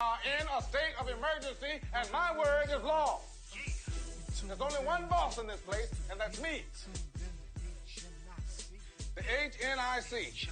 are in a state of emergency, and my word is law. There's only one boss in this place, and that's me. The HNIC.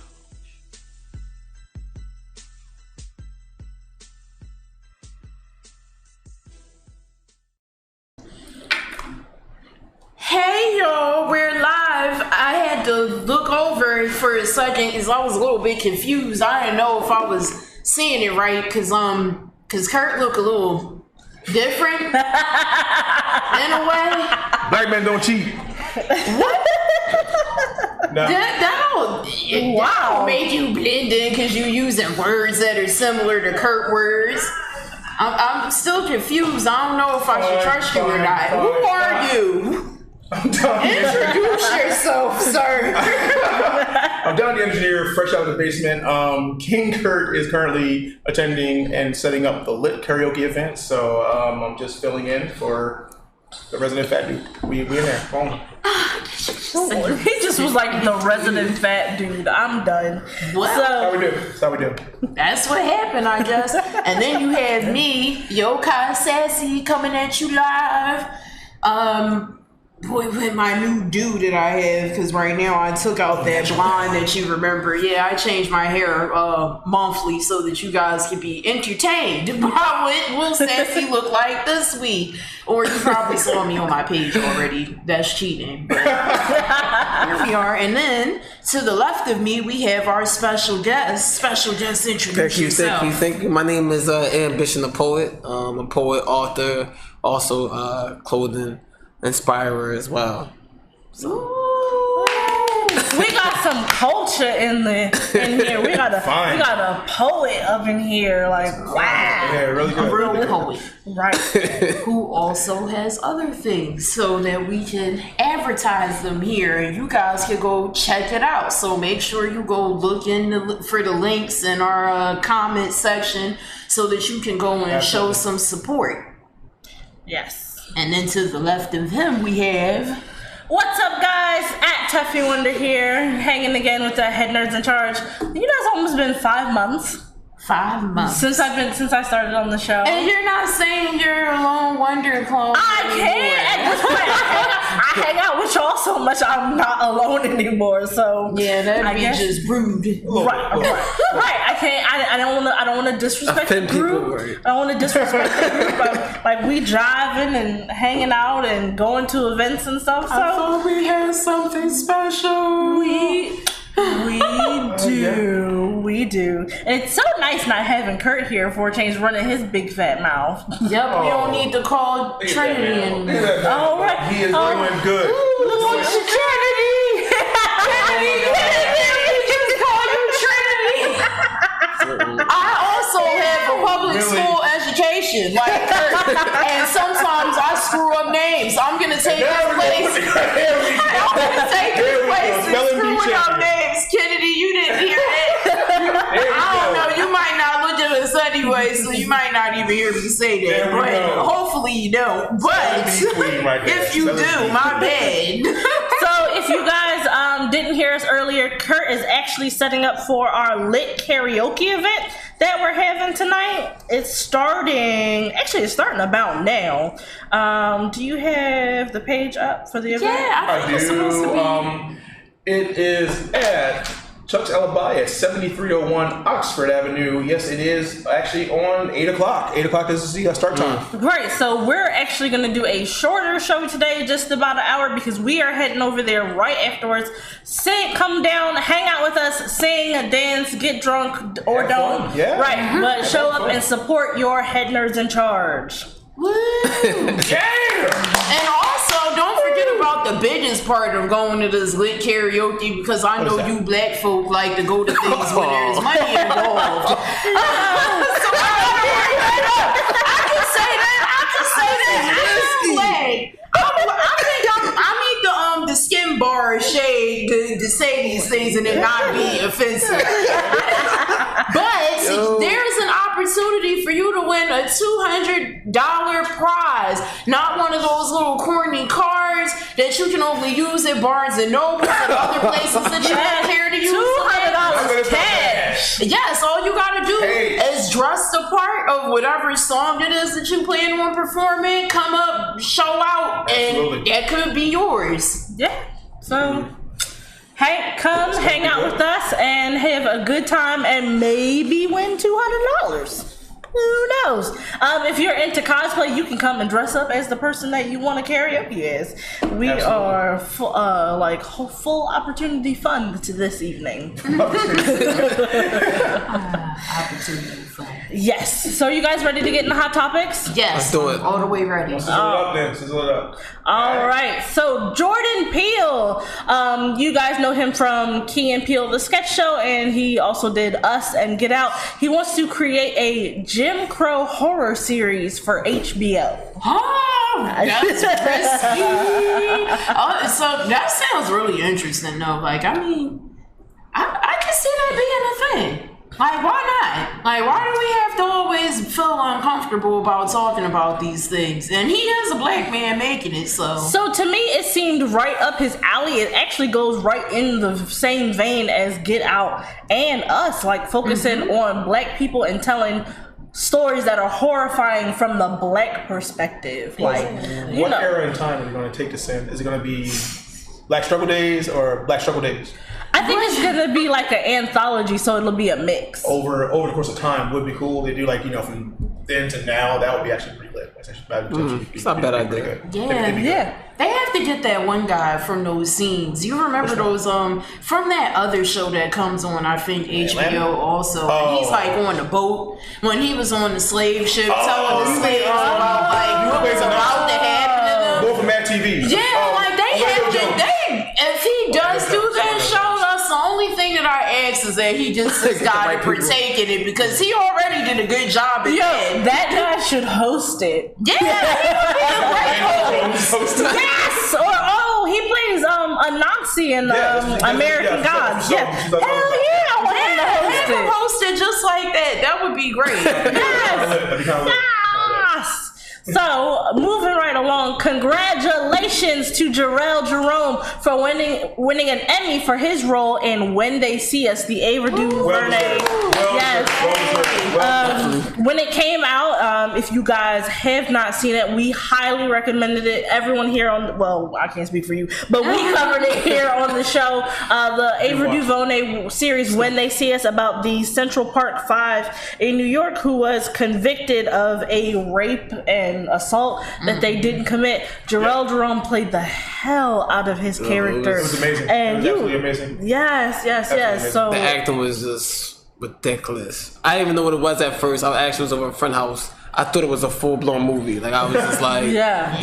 Hey y'all, we're live. I had to look over for a second because I was a little bit confused. I didn't know if I was seeing it right because Kurt looked a little different in a way. Black men don't cheat. What? No. That'll make you blend in because you're using words that are similar to Kurt words. I'm still confused. I don't know if I should trust you or not. Who are you? Introduce yourself, sir. I'm Don the engineer, fresh out of the basement. King Kurt is currently attending and setting up the lit karaoke event, so I'm just filling in for the resident fat dude. We in there. He just was like the resident fat dude. I'm done. Well, That's how we do. That's what happened, I guess. And then you had me, Yokai Sassy, coming at you live. With my new do that I have, because right now I took out that blonde that you remember. Yeah, I changed my hair monthly so that you guys can be entertained by what will Sassy look like this week. Or you probably saw me on my page already. That's cheating. But here we are. And then to the left of me, we have our special guest. Special guest, introduce yourself. Thank you. My name is Ambition the Poet. I'm a poet, author, also clothing inspirer as well. So. We got some culture in here. We got a poet up in here. Like, wow. Yeah, really good. A real poet. Right. Who also has other things so that we can advertise them here and you guys can go check it out. So make sure you go look for the links in our comment section so that you can go and show some support. Yes. And then to the left of him, we have... What's up, guys? At Tuffy Wonder here, hanging again with the head nerds in charge. You guys almost been 5 months. 5 months. Since I started on the show. And you're not saying you're a lone wonder clone. I can't at this point. I hang out with y'all so much I'm not alone anymore. So yeah, that'd be just rude. Right. I can't. I don't want to disrespect the group. Right. I don't want to disrespect the group. Like we driving and hanging out and going to events and stuff. So I thought we had something special. We do. And it's so nice not having Kurt here for a change, running his big fat mouth. Yep, we don't need to call Trinity and... Oh, right. He is doing good. Lord, Trinity! Trinity! Just call you Trinity! I also have a public school education, like Kurt, and sometimes I screw up names. I'm going to take this place. I'm going to take this place and screwing up names. Kennedy, you didn't hear it. I don't know. You might not look at us anyway, so you might not even hear me say that. But hopefully you don't. But if you do, my bad. So if you guys didn't hear us earlier, Kurt is actually setting up for our lit karaoke event that we're having tonight. It's starting about now. Do you have the page up for the event? Yeah, I think it's supposed to be. It is at Chuck's Alibi at 7301 Oxford Avenue. Yes, it is actually on 8 o'clock. 8 o'clock is the start time. Right, so we're actually going to do a shorter show today, just about an hour, because we are heading over there right afterwards. Come down, hang out with us, sing, dance, get drunk, or have don't. Fun. Yeah. Right, but show up and support your head nerds in charge. Woo! And also, don't forget about the biggest part of going to this lit karaoke, because I know you black folk like to go to things when there's money involved. So I can say that. I think I need the skin bar shade to say these things and it not be offensive. But there's an opportunity for you to win a $200 prize, not one of those little corny cards that you can only use at Barnes and Noble and other places that you don't care to use. $200 cash. Yes, all you gotta do is dress the part of whatever song it is that you plan on performing, come up, show out, and that could be yours. Yeah. So, Hank, come hang out with us and have a good time and maybe win $200. Who knows? If you're into cosplay, you can come and dress up as the person that you want to karaoke as. We are full opportunity fun to this evening. Opportunity fun. Yes. So you guys ready to get into hot topics? Yes. Let's do it. All the way ready. Sizzle it up. All right. So Jordan Peele, you guys know him from Key and Peele, the sketch show, and he also did Us and Get Out. He wants to create a Jim Crow horror series for HBO. Oh, that's risky. So that sounds really interesting, though. Like, I mean, I can see that being a thing. Like, why not? Like, why do we have to always feel uncomfortable about talking about these things? And he is a black man making it, so. So to me, it seemed right up his alley. It actually goes right in the same vein as Get Out and Us, like focusing on black people and telling stories that are horrifying from the black perspective. Like, what era in time are you going to take this in? Is it going to be Black Struggle Days or Black Struggle Days? I think it's gonna be like an anthology, so it'll be a mix. Over the course of time would be cool. They do from then to now. That would be actually pretty lit. It's not a bad idea. Yeah. They have to get that one guy from those scenes. You remember those from that other show that comes on, I think HBO also. And he's like on the boat when he was on the slave ship telling the slaves about like what was about to happen to them. Both from Mad TV. Yeah, like they have to. If he does do that show, that's the only thing that I ask is that he just has got to partake in it because he already did a good job at that. That guy should host it. Yeah, he would be a great host. Yes, or he plays a Nazi in American Gods. Yeah, hell yeah, I want him to host it. Host it just like that. That would be great. Yes. So, moving right along, congratulations to Jarrell Jerome for winning an Emmy for his role in When They See Us, the Ava DuVernay. When it came out, if you guys have not seen it, we highly recommended it. Everyone here I can't speak for you, but we covered it here on the show. The Ava DuVernay series, When They See Us, about the Central Park Five in New York who was convicted of a rape and assault that they didn't commit. Jarrell Jerome played the hell out of his character. It was amazing. And it was absolutely amazing. Yes. So the acting was just ridiculous. I didn't even know what it was at first. I actually was over a friend's house. I thought it was a full-blown movie. Like, I was just like,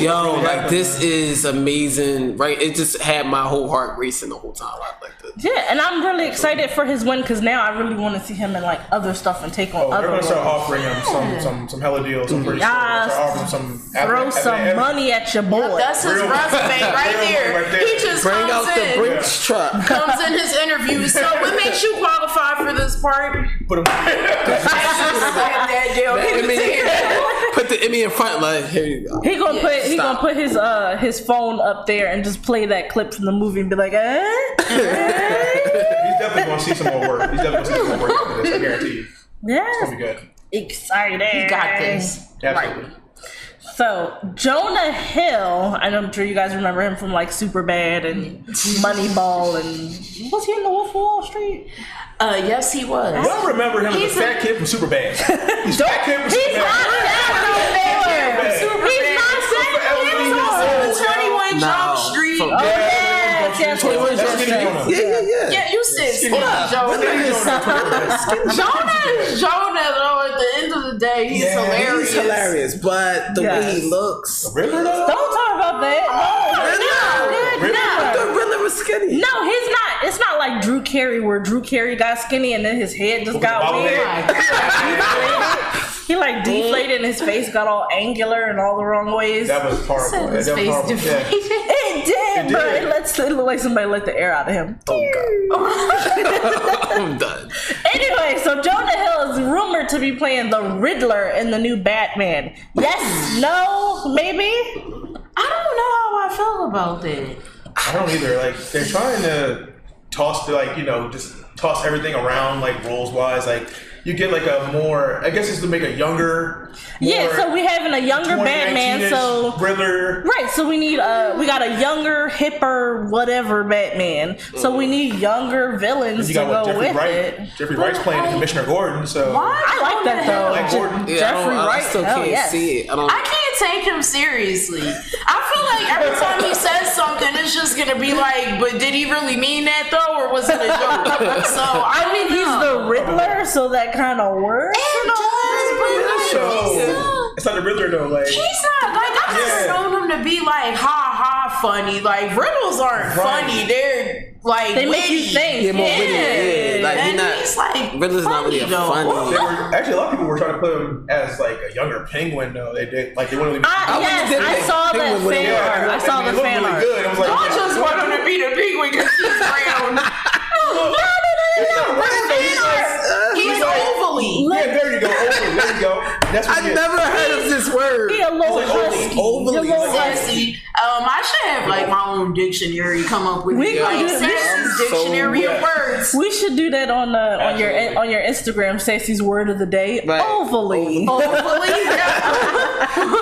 yo, like, this is amazing, right? It just had my whole heart racing the whole time. I liked it. Yeah, and I'm really excited for his win because now I really want to see him in, like, other stuff and take on other roles. They're going to start offering him some hella deals. I'm pretty sure. Throw some money at your boy. That's his resume right there. He just bring out the Brinks truck. Comes in his interview. So what makes you qualify for this part? Put him Put the Emmy in front, like, here you go. He gonna put his phone up there and just play that clip from the movie and be like, He's definitely gonna see some more work. After this, I guarantee you. Yeah. It's gonna be good. Excited. He got this. Absolutely. Right. So Jonah Hill, and I'm sure you guys remember him from like Superbad and Moneyball, and was he in The Wolf of Wall Street? Yes, he was. I don't remember him as a fat kid from Superbad. He's fat kid from Superbad. He's not He's 21 Jump Street. Yes, 21 Jump Street. Yeah, you said Jonah, though, at the end of the day, he's hilarious. He's hilarious, but the way he looks. Riddler, though? Don't talk about that. No. The Riddler was skinny. No, he's not. It's not like Drew Carey, where Drew Carey got skinny and then his head just got weird. He like deflated and his face got all angular in all the wrong ways. That was horrible. His face deflated. It did, but it looked like somebody let the air out of him. Oh God. I'm done. Anyway, so Jonah Hill is rumored to be playing the Riddler in the new Batman. Yes, no, maybe? I don't know how I feel about that. I don't either. Like, they're trying to toss toss everything around like roles wise. Like you get like a more, I guess it's to make a younger. Yeah, so we having a younger Batman. So Riddler. Right, so we need we got a younger, hipper, whatever Batman. So we need younger villains to go with it. Jeffrey Wright's playing Commissioner Gordon. So I like that though. Like Gordon. Jeffrey Wright. I still can't see it. I can't take him seriously. I feel like every time he says something, it's just gonna be like, but did he really mean that though, or was it a joke? So I mean, he's the Riddler, so that kind of works. It's not the Riddler though. Like he's not like I just known him to be like ha ha funny. Like riddles aren't funny. They're like they make you think. Yeah, more witty. Yeah. Like he's like Riddler's not really funny. Actually, a lot of people were trying to put him as like a younger Penguin though. They did like they wanted to be. I saw that fan art. I saw the fan art. Good. I was like, I just want him to be the penguin because he's brown. He's overly. Yeah, there you go. Overly. There you go. That's what I never heard of this word. He a little husky. Overly. Sassy. I should have like my own dictionary come up with Sassy's dictionary of words. We should do that on your Instagram. Sassy's word of the day. Right. Overly. Overly.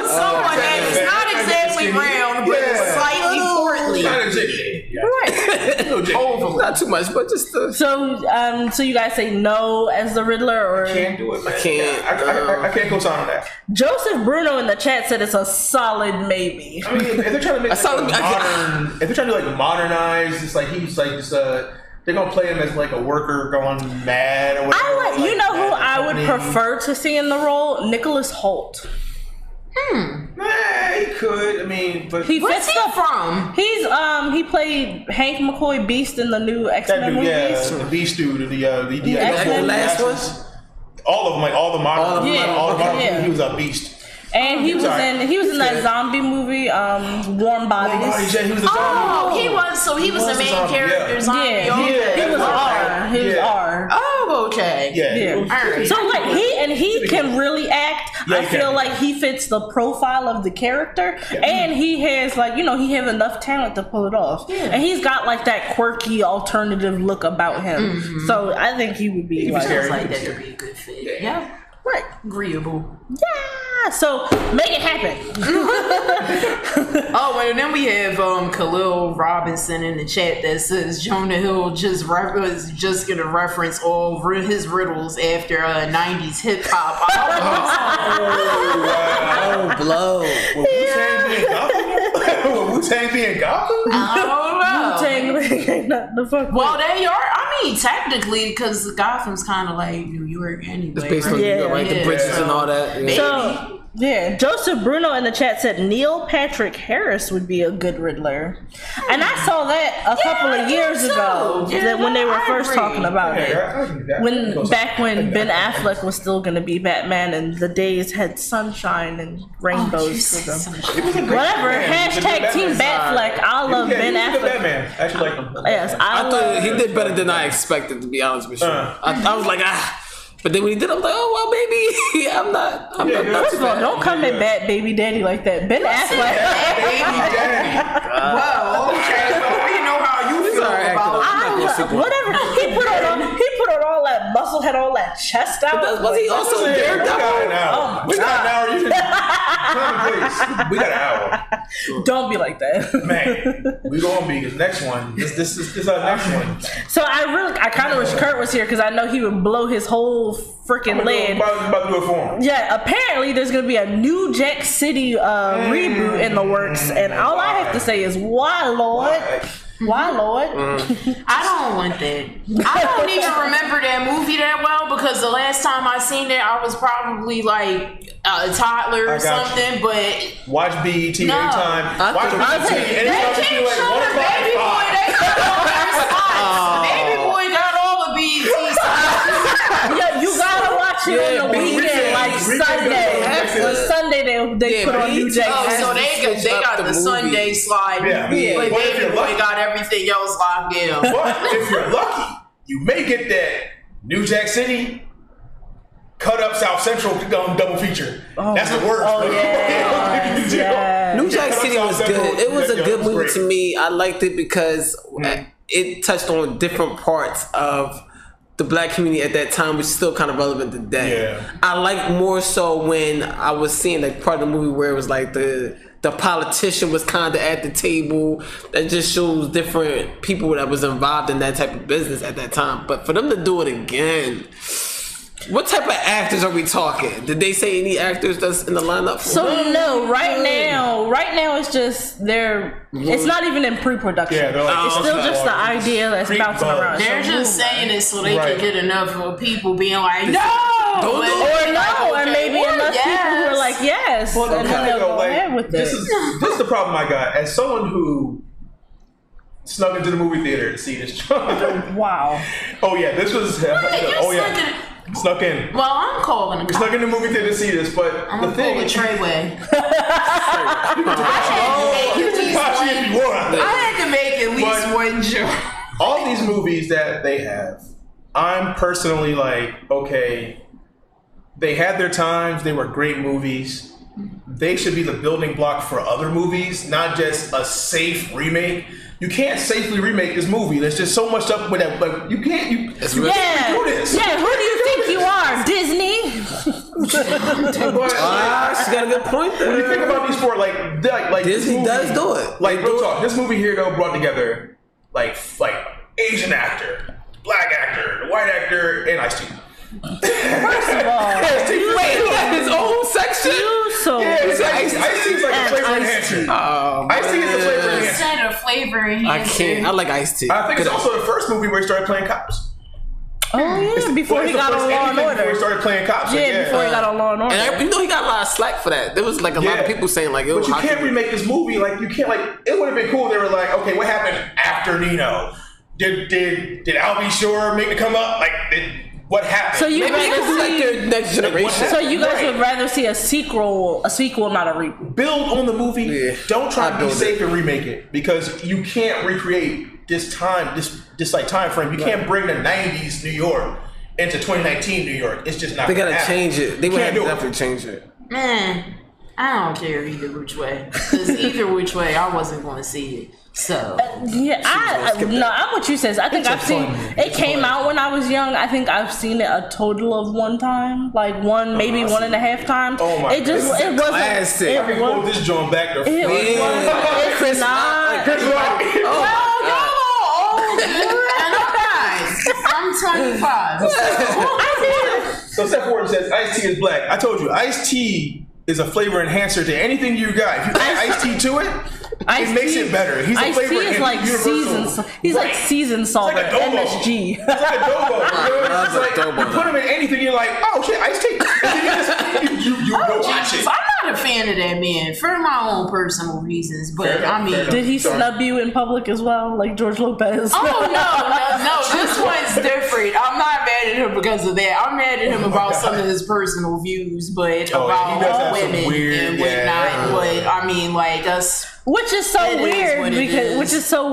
Someone that is not exactly round, but is slightly portly. Not exactly. Right. Overly. Not too much, but just the. So you guys say no as the Riddler, or Can't do it, man. I can't. I can't co-sign on that. Joseph Bruno in the chat said it's a solid maybe. I mean, if they're trying to make if they're trying to like modernize, it's like he's like just they're gonna play him as like a worker going mad or whatever. You know who I would prefer to see in the role? Nicholas Hoult. He could. I mean, but Where's he from? He's he played Hank McCoy Beast in the new X-Men movies. Yeah, the Beast dude, the X-Men last ones. All of them, like all the modern, Yeah. he was a beast. And he was in that zombie movie, Warm Bodies. He was a zombie. He was the main character. Zombie. He was R. He was R. Oh, okay. Yeah. All right. So like he can really act. I feel like he fits the profile of the character, and he has he have enough talent to pull it off. Yeah. And he's got like that quirky alternative look about him. Mm-hmm. So I think he would be like that would be a good fit. Yeah. Right. Agreeable. Yeah. So make it happen. And then we have Khalil Robinson in the chat that says Jonah Hill just gonna reference all his riddles after 90s hip hop. Oh, blow. Wu-Tang being Gotham? I don't know. Wu-Tang not the fuck. Well, they are. I mean, technically, because Gotham's kind of like New York anyway. It's based on New York, right? The bridges and all that. Yeah. So, Joseph Bruno in the chat said Neil Patrick Harris would be a good Riddler, and I saw that a couple of years ago when they were first talking about it. Back when Ben Affleck was still going to be Batman, and the days had sunshine and rainbows to them. Whatever. Hashtag Team Batfleck. I love Ben Affleck. Batman. I actually like him. Yes, I thought he did better than I expected. To be honest with you, I was like But then when he did, I was like, oh well, maybe I'm not. First of all, don't come at Bat Baby Daddy like that. Ben Affleck. Baby Daddy. Well, okay, but we know how you feel about whatever. He put on all that muscle, had all that chest out. Was he also a daredevil? We got an hour. You can please. We got an hour. Don't be like that, man. We gonna be the next one. This is our next one. So I kind of wish Kurt was here because I know he would blow his whole freaking lid. About to do it for him. Yeah, apparently there's gonna be a New Jack City reboot in the works, and all I have to say is, why, Lord? Why, Lord? I don't want that. I don't even remember that movie that well because the last time I seen it, I was probably like a toddler or something. But watch BET anytime. Watch BET anytime. They keep showing Baby Boy. They got all their spots. Baby Boy got all the BET spots. Yeah, you gotta watch it on the weekend, like Sunday. Sunday they put on New Jack. So they got the Sunday slide. Yeah. But Baby Boy got everything else locked down. But if you're lucky, you may get that New Jack City cut up South Central double feature. That's the worst. Oh yeah. New Jack City was good. It was a good movie to me. I liked it because it touched on different parts of the black community at that time, which is still kind of relevant today. Yeah. I like more so when I was seeing like part of the movie where it was like the politician was kind of at the table. That just shows different people that was involved in that type of business at that time. But for them to do it again, what type of actors are we talking? Did they say any actors that's in the lineup? So no, right now it's just it's not even in pre-production. Yeah, it's still just the idea that's bouncing around. They're just saying it so they can get enough of people being like, no! Or maybe enough people who are like, yes. Well, and then they'll go ahead with this it. is the problem I got. As someone who snuck into the movie theater to see this. Wow. Oh yeah, this was. Snuck in. Well, I'm calling. We snuck in the movie theater to see this, but I'm the thing is, Treyway. I had to make at least one joke. All these movies that they have, I'm personally like, okay, they had their times. They were great movies. They should be the building block for other movies, not just a safe remake. You can't safely remake this movie. There's just so much stuff with that. Like you can't do this. Yeah, who do you think you are, Disney? She got a good point there. When you think about these four, like Disney movie, does do it. Like real talk, this movie here though brought together like Asian actor, black actor, white actor, and Ice-T. First of all, wait, he got his own section. Ice-T's like a flavor enhancer. Ice-T is a flavor enhancer. Instead of flavor enhancer. I can't. I like Ice-T. I think it's also the first movie where he started playing cops. Oh yeah, before he got on Law and Order. Before he started playing cops. Yeah, before he got on Law and Order. And he got a lot of slack for that. There was like a lot of people saying like, but you can't remake this movie. Like you can't it would have been cool. They were like, okay, what happened after Nino? Did Albie Shore make the come up? Like what happened? So you maybe rather like their next generation. So you guys would rather see a sequel, not a reboot. Build on the movie. Yeah. Don't try to be safe and remake it because you can't recreate this time, this like time frame. You can't bring the '90s New York into 2019 New York. It's just not. They gotta change it. They would have to definitely change it. Man, I don't care either which way. Because either which way, I wasn't going to see it. So I'm what you says. I think I've seen it. Came out when I was young. I think I've seen it a total of one time, like maybe 1.5 times. Oh my! It wasn't. Classic. I can quote this joint back to It's not. Chris Rock. I'm 25. So Steph Warren says Ice-T is black. I told you, Ice-T is a flavor enhancer to anything you got. If you add Ice-T to it, it makes it better. He's a flavor enhancer. Like seasoned. He's like seasoned salt. It's like MSG. It's like a Dobo. You put him in anything, you're like, oh shit, Ice-T. You go watch it. I'm not a fan of that man for my own personal reasons, but I mean, did he snub you in public as well, like George Lopez? Oh no, this one's different. I'm not mad at him because of that. I'm mad at him about some of his personal views, but about women and whatnot. But I mean, like us. Which is so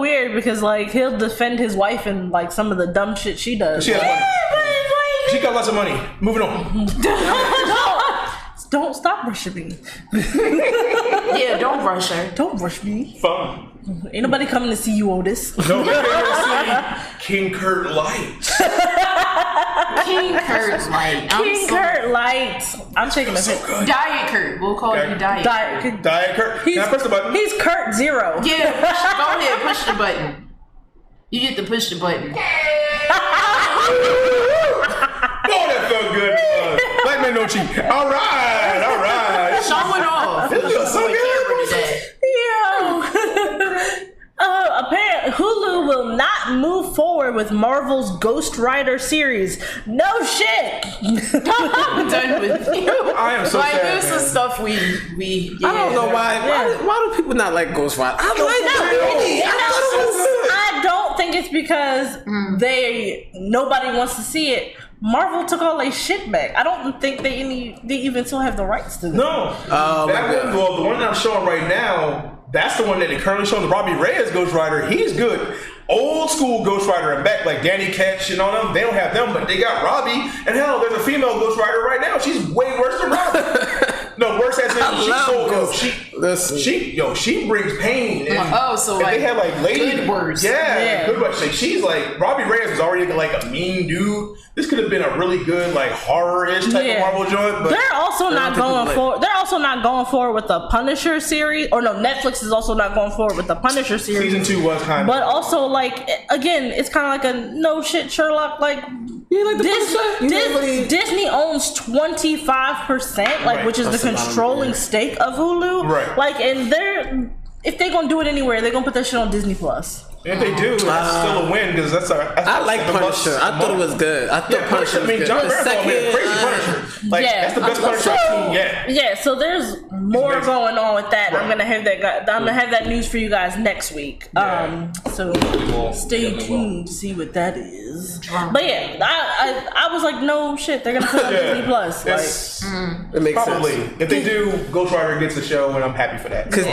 weird because like he'll defend his wife and like some of the dumb shit she does. She has money. She got lots of money. Moving on. Don't stop rushing me. Yeah, don't rush her. Don't rush me. Fun. Ain't nobody coming to see you, Otis. No, they're to see King Kurt Light. King Kurt Light. Kurt Light. I'm shaking my head. Diet Kurt. We'll call you Diet Kurt. Diet Kurt. Can I press the button? He's Kurt Zero. Yeah, go ahead, push the button. You get to push the button. Oh, that felt good. Black men don't cheat. All right. Show it off. It feels so good. Apparently, Hulu will not move forward with Marvel's Ghost Rider series. No shit. I'm done with you. I am so sad. There's some stuff we I don't know why. Why do people not like Ghost Rider? I don't think it's because nobody wants to see it. Marvel took all their shit back. I don't think they even still have the rights to this. No. The one that I'm showing right now, that's the one that they're currently showing. The Robbie Reyes Ghost Rider. He's good. Old school Ghost Rider and back like Danny Ketch and all them. They don't have them, but they got Robbie. And hell, there's a female Ghost Rider right now. She's way worse than Robbie. No, worse as in she's so good. Listen. She brings pain. And so if like they had like lady good words. Yeah, good words. Like, she's like Robbie Reyes was already like a mean dude. This could have been a really good like horror-ish type of Marvel joint. But they're also not going for. They're also not going forward with the Punisher series. Or no, Netflix is also not going forward with the Punisher series. Season 2 was kind of. But also like again, it's kind of like a no shit Sherlock like. Disney owns 25%, like which is the controlling stake of Hulu. Right. Like, and if they're gonna do it anywhere, they're gonna put that shit on Disney Plus. If they do, that's still a win because that's I like Punisher. I thought it was good. I thought Punisher. I mean, John Bernthal made a crazy Punisher. Like that's the best Punisher I've seen yet. Yeah, so there's more going on with that. Right. I'm gonna have that news for you guys next week. So stay tuned to see what that is. But yeah, I was like, no shit, they're gonna put on Disney Plus. It makes probably sense. If they do, Ghost Rider gets a show, and I'm happy for that. Because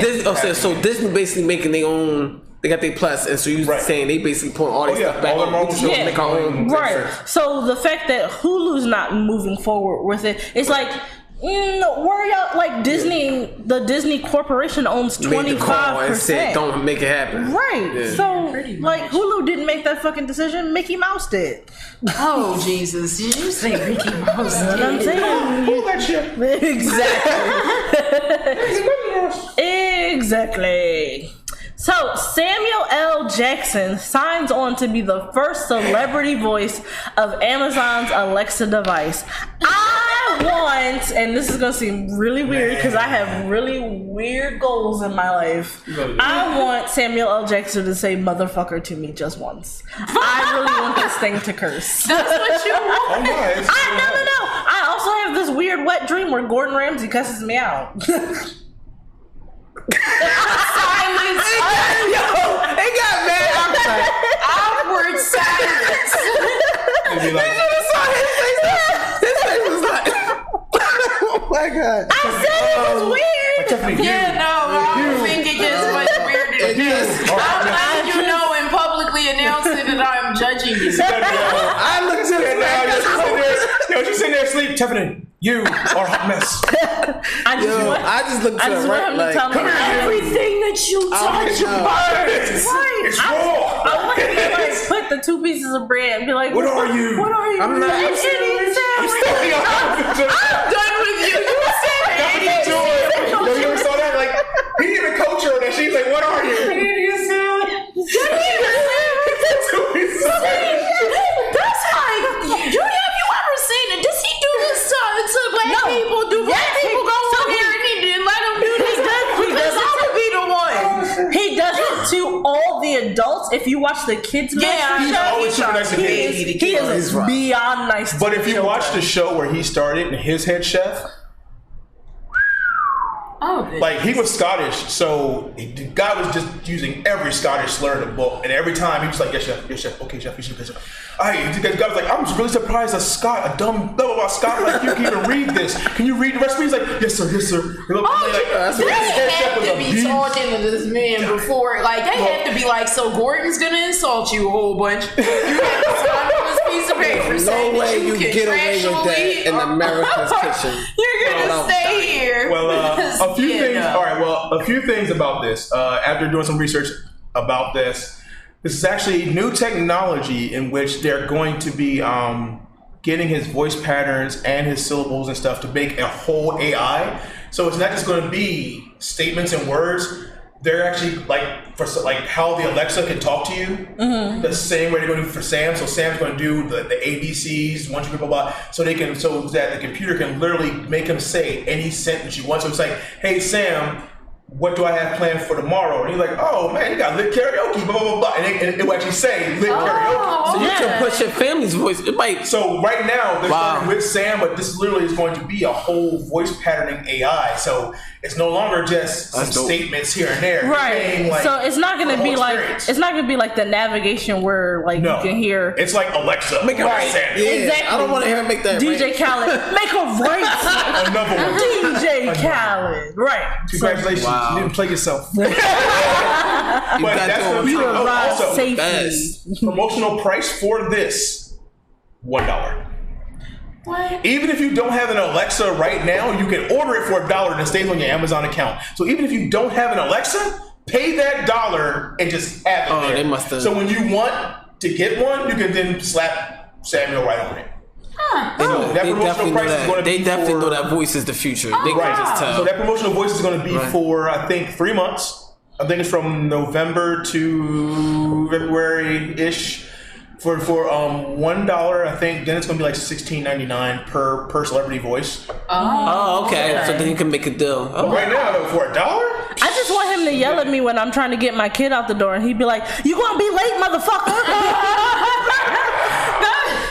Disney basically making their own. They got their Plus, and so you saying they basically put all their stuff back. All Marvel shows make our own. Right. So the fact that Hulu's not moving forward with it, it's like. Worry out like Disney. The Disney Corporation owns 25%. Don't make it happen. Right. Yeah. So like Hulu didn't make that fucking decision. Mickey Mouse did. Oh Jesus! Did you say Mickey Mouse? That's what I'm saying. Pull that shit. Exactly. Exactly. So, Samuel L. Jackson signs on to be the first celebrity voice of Amazon's Alexa device. I want, and this is going to seem really weird because I have really weird goals in my life. I want Samuel L. Jackson to say motherfucker to me just once. I really want this thing to curse. That's what you want? No. I also have this weird wet dream where Gordon Ramsay cusses me out. Silence. They got mad. Awkward silence. His face was like, oh my god. I said it was weird. I don't think it gets much weirder than this. I'm letting you know and publicly announcing that I'm judging you. I looked at it now. She's sitting there asleep. Tiffany, you are a hot mess. I just looked at her right like, everything that you touch burns. It's raw. I want to like put the two pieces of bread and be like, what are you? What are you? I'm not. I'm done with you. You said it. Yo, you ever saw that? Like, he didn't even coach her on that. She's like, what are you? That's like, have you ever seen it? Does he do this to black people? Do black people go over here and he didn't let him do this? Because I would be the one. He does it to all the adults. If you watch the kids' he's always super nice to kids. He is beyond nice to But if you watch the show where he started and his head chef, like he was Scottish, so the guy was just using every Scottish slur in the book, and every time he was like, yes chef, okay chef, you should be chef. The guy was like, I'm really surprised a Scot, a dumb blah blah blah Scot like you can even read this. Can you read the recipe? He's like, yes sir. They have to be talking to this man before, like they have to be like, so Gordon's gonna insult you a whole bunch. You have to sign on this piece of paper saying no way that you get away with that in America's kitchen. You're gonna stay here. Well, a few things about this. After doing some research about this is actually new technology in which they're going to be getting his voice patterns and his syllables and stuff to make a whole AI. So it's not just going to be statements and words. They're actually like how the Alexa can talk to you. The same way they're going to do for Sam. So Sam's going to do the ABCs, 1, 2, 3, blah, blah, so that the computer can literally make him say any sentence you want. So it's like, hey Sam, what do I have planned for tomorrow? And he's like, oh man, you got lit karaoke, blah, blah, blah. And it will actually say lit karaoke. So you can push your family's voice. So right now, they're starting with Sam, but this literally is going to be a whole voice patterning AI. So it's no longer just some statements here and there. Right. Like, so it's not going to be like the navigation where like you can hear. It's like Alexa. Make it right. Sam. Yeah, exactly. I don't want to hear him make that. DJ Khaled, make a right. Another one. DJ Khaled. Right. Congratulations. Wow. You didn't play yourself. You also, safely. promotional price for this $1. What? Even if you don't have an Alexa right now, you can order it for $1 and it stays on your Amazon account. So even if you don't have an Alexa, pay that $1 and just have it there. They must have. So when you want to get one, you can then slap Samuel right on it. They definitely know that voice is the future. They can just tell. So that promotional voice is going to be for, I think, 3 months. I think it's from November to February-ish. For $1, I think. Then it's gonna be like $16.99 per celebrity voice. Oh, okay. So then you can make a deal. Oh. Right now, though, for $1. I just want him to yell at me when I'm trying to get my kid out the door, and he'd be like, "You gonna be late, motherfucker?"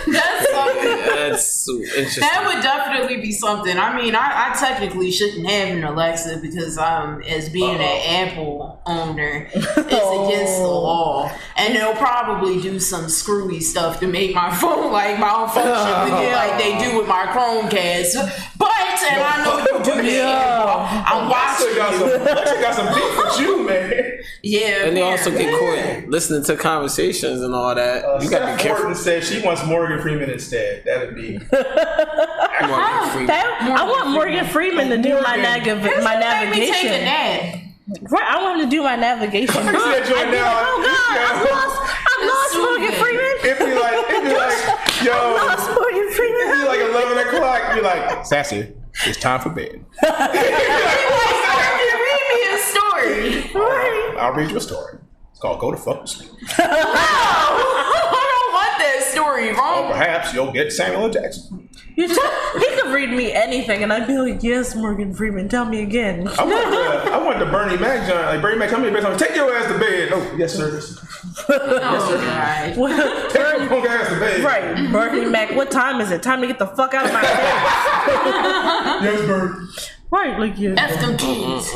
That's something. That's so interesting. That would definitely be something. I mean, I technically shouldn't have an Alexa because as being an Apple owner, it's against the law. And they'll probably do some screwy stuff to make my phone like they do with my Chromecast. But, and I know you do that. I'm watching Alexa got some beef with you, man. Yeah. And they also get caught listening to conversations and all that. You got to be careful. Morton said she wants Morgan Freeman instead. That'd be Morgan Freeman. I want Morgan Freeman to do my navigation. Right, I want him to do my navigation. I lost Morgan Freeman. It'd be like, yo, I lost Morgan Freeman. it'd be like 11 o'clock. You're like, Sassy, it's time for bed. Read me a story. I'll read you a story. It's called Go to Fuck to Sleep. No, I don't want that story, wrong. Or perhaps you'll get Samuel L. Jackson. He could read me anything, and I'd be like, "Yes, Morgan Freeman, tell me again." I want the Bernie Mac John. Like Bernie Mac, tell me the best. Take your ass to bed. Oh, yes, sir. Yes, sir. Take your punk ass to bed. Right, Bernie Mac. What time is it? Time to get the fuck out of my bed. Yes, Bernie. Right, like you. F them kids.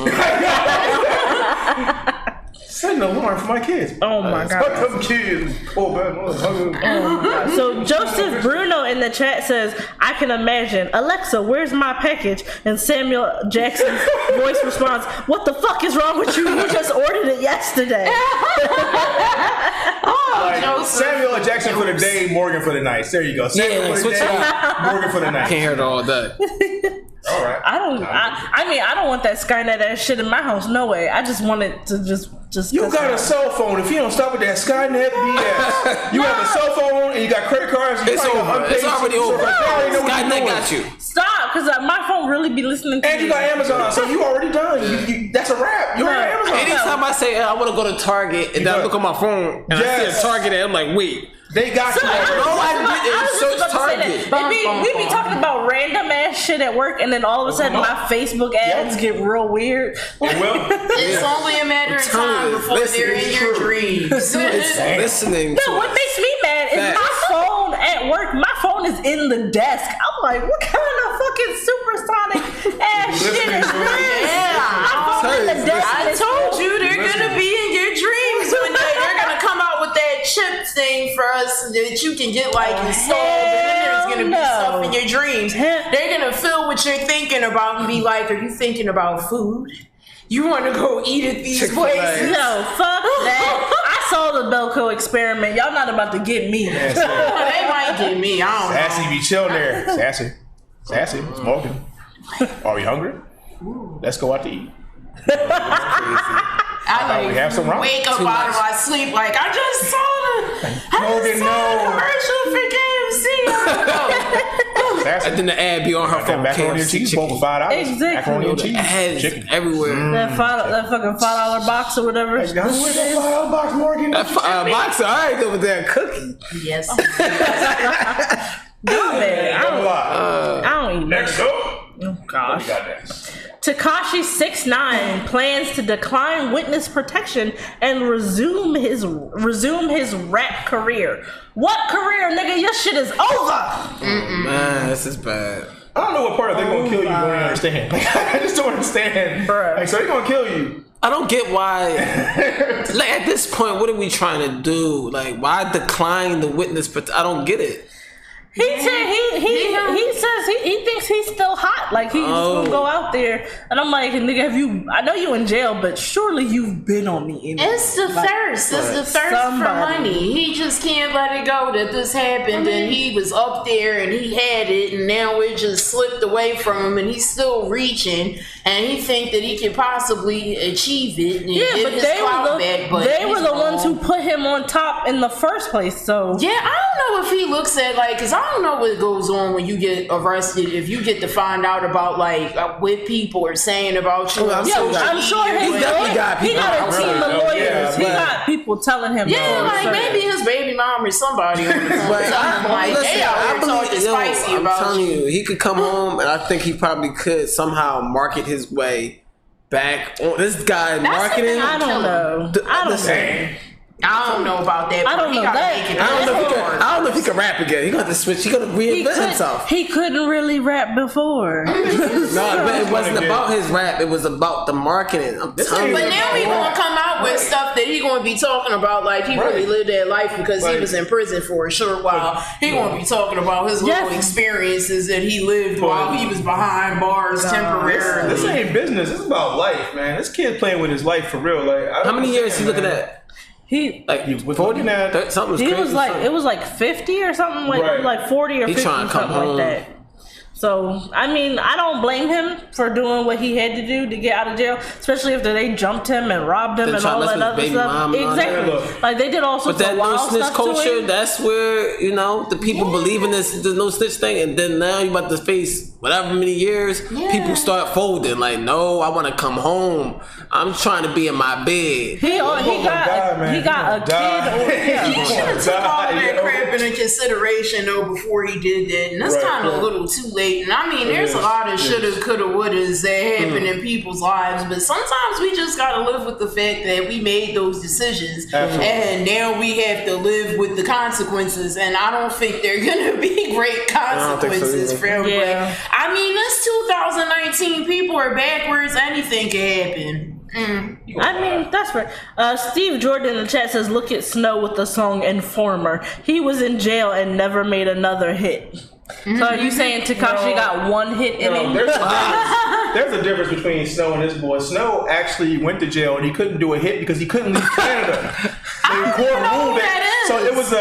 Set an alarm for my kids. Oh my god. Fuck them kids. Poor man. Oh my god. So Joseph Bruno in the chat says, "I can imagine. Alexa, where's my package?" And Samuel Jackson's voice responds, "What the fuck is wrong with you? You just ordered it yesterday." Samuel L. Jackson for the day, Morgan for the night. There you go. Samuel for the day, Morgan for the night. Can't hear it all day. All right. I don't want that Skynet ass shit in my house. No way. I just want it to just. You got a cell phone. If you don't stop with that Skynet BS, you have a cell phone and you got credit cards. It's over. It's already over. Skynet got you. Stop, because my phone really be listening to and you got Amazon, so you already done. That's a wrap. You're on Amazon. Anytime I say I want to go to Target and I look on my phone and I see a Target, and I'm like, wait. They got you. No, I didn't. Search Target. We be talking about random ass shit at work, and then all of a sudden my Facebook ads get real weird. It's only a matter of time before they're in your dreams. Listening. No, what makes me mad is my phone at work. My phone is in the desk. I'm like, what kind of fucking supersonic ass shit is this? My phone in the desk. I told you they're gonna be in your dreams one day. They're gonna come out with that chip thing for us that you can get like installed, and then there's gonna be stuff in your dreams. They're gonna feel what you're thinking about and be like, "Are you thinking about food? You want to go eat at these places?" No, fuck that. I saw the Belco experiment. Y'all not about to get me. Yes, They might get me. I don't know. Sassy be chilling there. Sassy, smoking. Are we hungry? Let's go out to eat. I we have some wrong. wake up out of my sleep like I just saw the commercial for KFC. Sassy. And then the ad be on her phone. Macaroni and cheese bowl for $5. Exactly. Macaroni and cheese. Ads Chicken. everywhere. That fucking $5 box or whatever. Where's that $5 box, Morgan? That box, alright over there, cookie. Yes. No, man. I don't eat Next up. Oh gosh. What we got next? Tekashi 6ix9ine plans to decline witness protection and resume his rap career. What career, nigga? Your shit is over. Man, this is bad. I don't know what part of they're gonna kill you. I don't understand. I just don't understand. Bruh. Like, so they're gonna kill you. I don't get why. Like at this point, what are we trying to do? Like, why decline the witness? But I don't get it. He says he thinks he's still hot. Like he's gonna go out there, and I'm like, nigga, I know you in jail, but surely you've been on the internet. It's the thirst. It's the thirst for money. He just can't let it go that this happened, and he was up there and he had it, and now it just slipped away from him, and he's still reaching, and he think that he could possibly achieve it. And yeah, but they were the ones who put him on top in the first place. So yeah, I don't know if he looks at because I don't know what goes on when you get arrested. If you get to find out about what people are saying about you, I'm sure he got a team of lawyers. He got people telling him. Yeah, maybe his baby mom or somebody. I'm telling you, he could come home, and I think he probably could somehow market his way back on this guy. Marketing. I don't know. I don't know about that. I don't know that. I don't know if he can rap again. He got to switch. He got to reinvent himself. He couldn't really rap before. No, but it wasn't about his rap. It was about the marketing. I'm telling you. But now he gonna come out with stuff that he gonna be talking about, like he really lived that life because he was in prison for a short while. He gonna be talking about his little experiences that he lived while he was behind bars temporarily. This ain't business. This is about life, man. This kid's playing with his life for real. How many years he looking at? He 40 now. Something. He was it was like 50 or something, like 40 or 50, something like that. So, I mean, I don't blame him for doing what he had to do to get out of jail, especially after they jumped him and robbed him and all that other stuff. Exactly. Like, they did all sorts of wild stuff to him. But that no snitch culture, that's where, the people believe in this no snitch thing, and then now you're about to face whatever many years, people start folding. Like, no, I want to come home. I'm trying to be in my bed. He got a kid. He should have took all of that crap into consideration, though, before he did that. And that's kind of a little too late. And I mean, there's a lot of shoulda, coulda, wouldas that happen in people's lives, but sometimes we just gotta live with the fact that we made those decisions, and now we have to live with the consequences. And I don't think they're gonna be great consequences for him. But I mean, it's 2019. People are backwards. Anything can happen. I mean, that's right. Steve Jordan in the chat says, "Look at Snow with the song Informer. He was in jail and never made another hit." So are you saying Tekashi got one hit in him? There's a difference between Snow and this boy. Snow actually went to jail and he couldn't do a hit because he couldn't leave Canada. I don't know who that is. So it was a